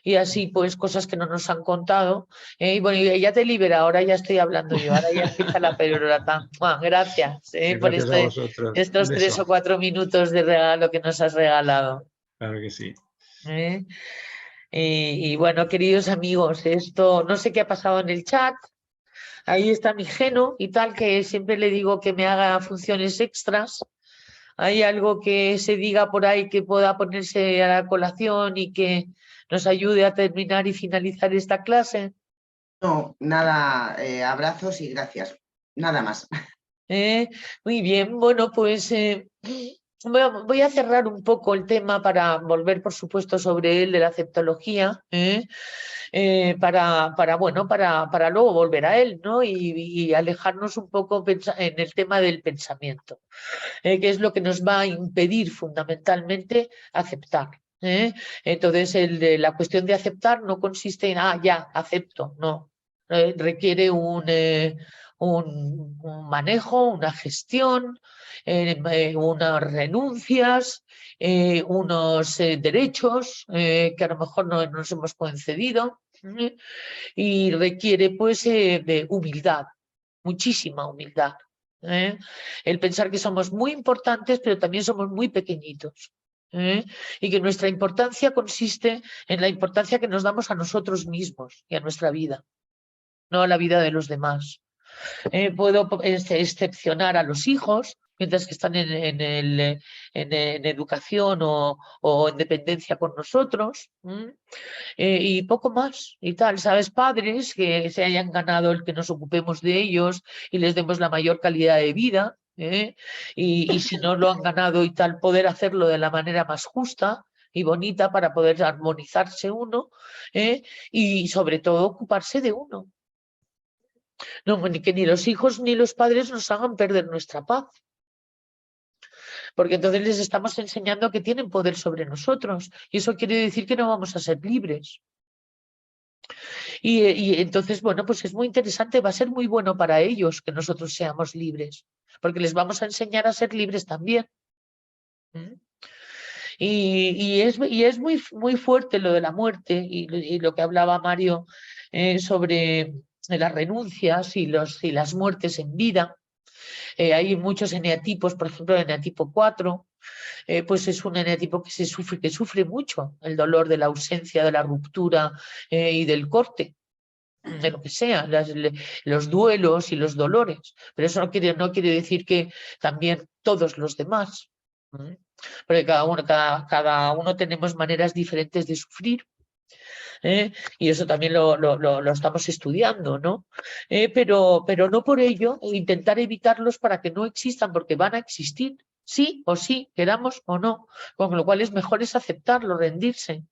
Y así pues cosas que no nos han contado. Y bueno, ya te libera, ahora ya estoy hablando yo, ahora ya empieza la perorata. Gracias por Gracias a vosotros. estos Un 3 beso. o 4 minutos de regalo que nos has regalado. Claro que sí. ¿Eh? Y bueno, queridos amigos, esto no sé qué ha pasado en el chat. Ahí está mi Geno y tal, que siempre le digo que me haga funciones extras. ¿Hay algo que se diga por ahí que pueda ponerse a la colación y que nos ayude a terminar y finalizar esta clase? No, nada, abrazos y gracias. Nada más. Muy bien, bueno, pues voy a cerrar un poco el tema para volver, por supuesto, sobre él de la aceptología. Para luego volver a él, ¿no? Y alejarnos un poco en el tema del pensamiento, que es lo que nos va a impedir fundamentalmente aceptar. Entonces, la cuestión de aceptar no consiste en, ya, acepto, no. Requiere un manejo, una gestión, unas renuncias, unos derechos que a lo mejor no nos hemos concedido, y requiere pues de humildad, muchísima humildad. El pensar que somos muy importantes, pero también somos muy pequeñitos. Y que nuestra importancia consiste en la importancia que nos damos a nosotros mismos y a nuestra vida, no a la vida de los demás. Puedo excepcionar a los hijos, mientras que están en educación o en dependencia con nosotros, y poco más y tal, ¿sabes? Padres que se hayan ganado el que nos ocupemos de ellos y les demos la mayor calidad de vida, y si no lo han ganado y tal, poder hacerlo de la manera más justa y bonita para poder armonizarse uno, y sobre todo ocuparse de uno. No, que ni los hijos ni los padres nos hagan perder nuestra paz, porque entonces les estamos enseñando que tienen poder sobre nosotros y eso quiere decir que no vamos a ser libres. Y entonces, bueno, pues es muy interesante, va a ser muy bueno para ellos que nosotros seamos libres, porque les vamos a enseñar a ser libres también. Y es muy, muy fuerte lo de la muerte y lo que hablaba Mario sobre las renuncias y las muertes en vida. Hay muchos eneatipos, por ejemplo, el eneatipo 4, pues es un eneatipo que sufre mucho el dolor de la ausencia, de la ruptura y del corte, de lo que sea, los duelos y los dolores. Pero eso no quiere decir que también todos los demás. Porque cada uno tenemos maneras diferentes de sufrir. Y eso también lo estamos estudiando, ¿no? Pero no por ello intentar evitarlos para que no existan, porque van a existir, sí o sí, queramos o no, con lo cual es mejor aceptarlo, rendirse.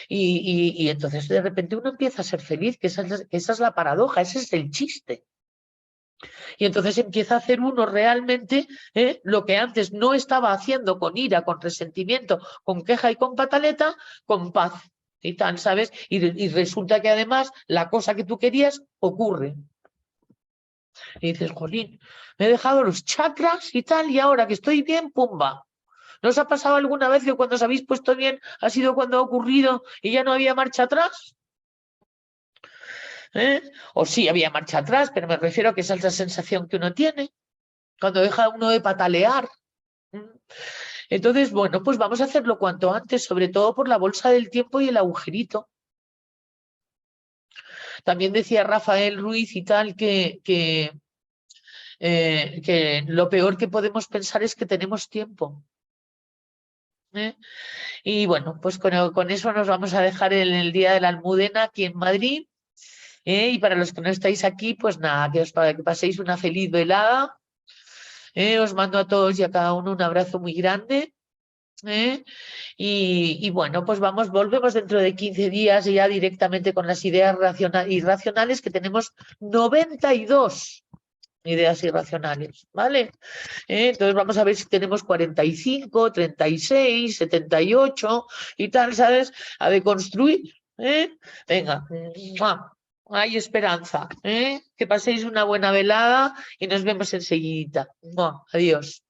Y entonces de repente uno empieza a ser feliz, que esa es la paradoja, ese es el chiste. Y entonces empieza a hacer uno realmente lo que antes no estaba haciendo con ira, con resentimiento, con queja y con pataleta, con paz y tal, ¿sabes? Y resulta que además la cosa que tú querías ocurre. Y dices, jolín, me he dejado los chakras y tal, y ahora que estoy bien, pumba. ¿No os ha pasado alguna vez que cuando os habéis puesto bien ha sido cuando ha ocurrido y ya no había marcha atrás? O sí había marcha atrás, pero me refiero a que esa es la sensación que uno tiene cuando deja uno de patalear. Entonces, bueno, pues vamos a hacerlo cuanto antes, sobre todo por la bolsa del tiempo y el agujerito. También decía Rafael Ruiz y tal que lo peor que podemos pensar es que tenemos tiempo. Y bueno, pues con eso nos vamos a dejar en el Día de la Almudena aquí en Madrid. Y para los que no estáis aquí, pues nada, que paséis una feliz velada. Os mando a todos y a cada uno un abrazo muy grande. Y bueno, pues volvemos dentro de 15 días y ya directamente con las ideas irracionales, que tenemos 92 ideas irracionales, ¿vale? Entonces vamos a ver si tenemos 45, 36, 78 y tal, ¿sabes? A deconstruir, Venga, hay esperanza, Que paséis una buena velada y nos vemos enseguida. Adiós.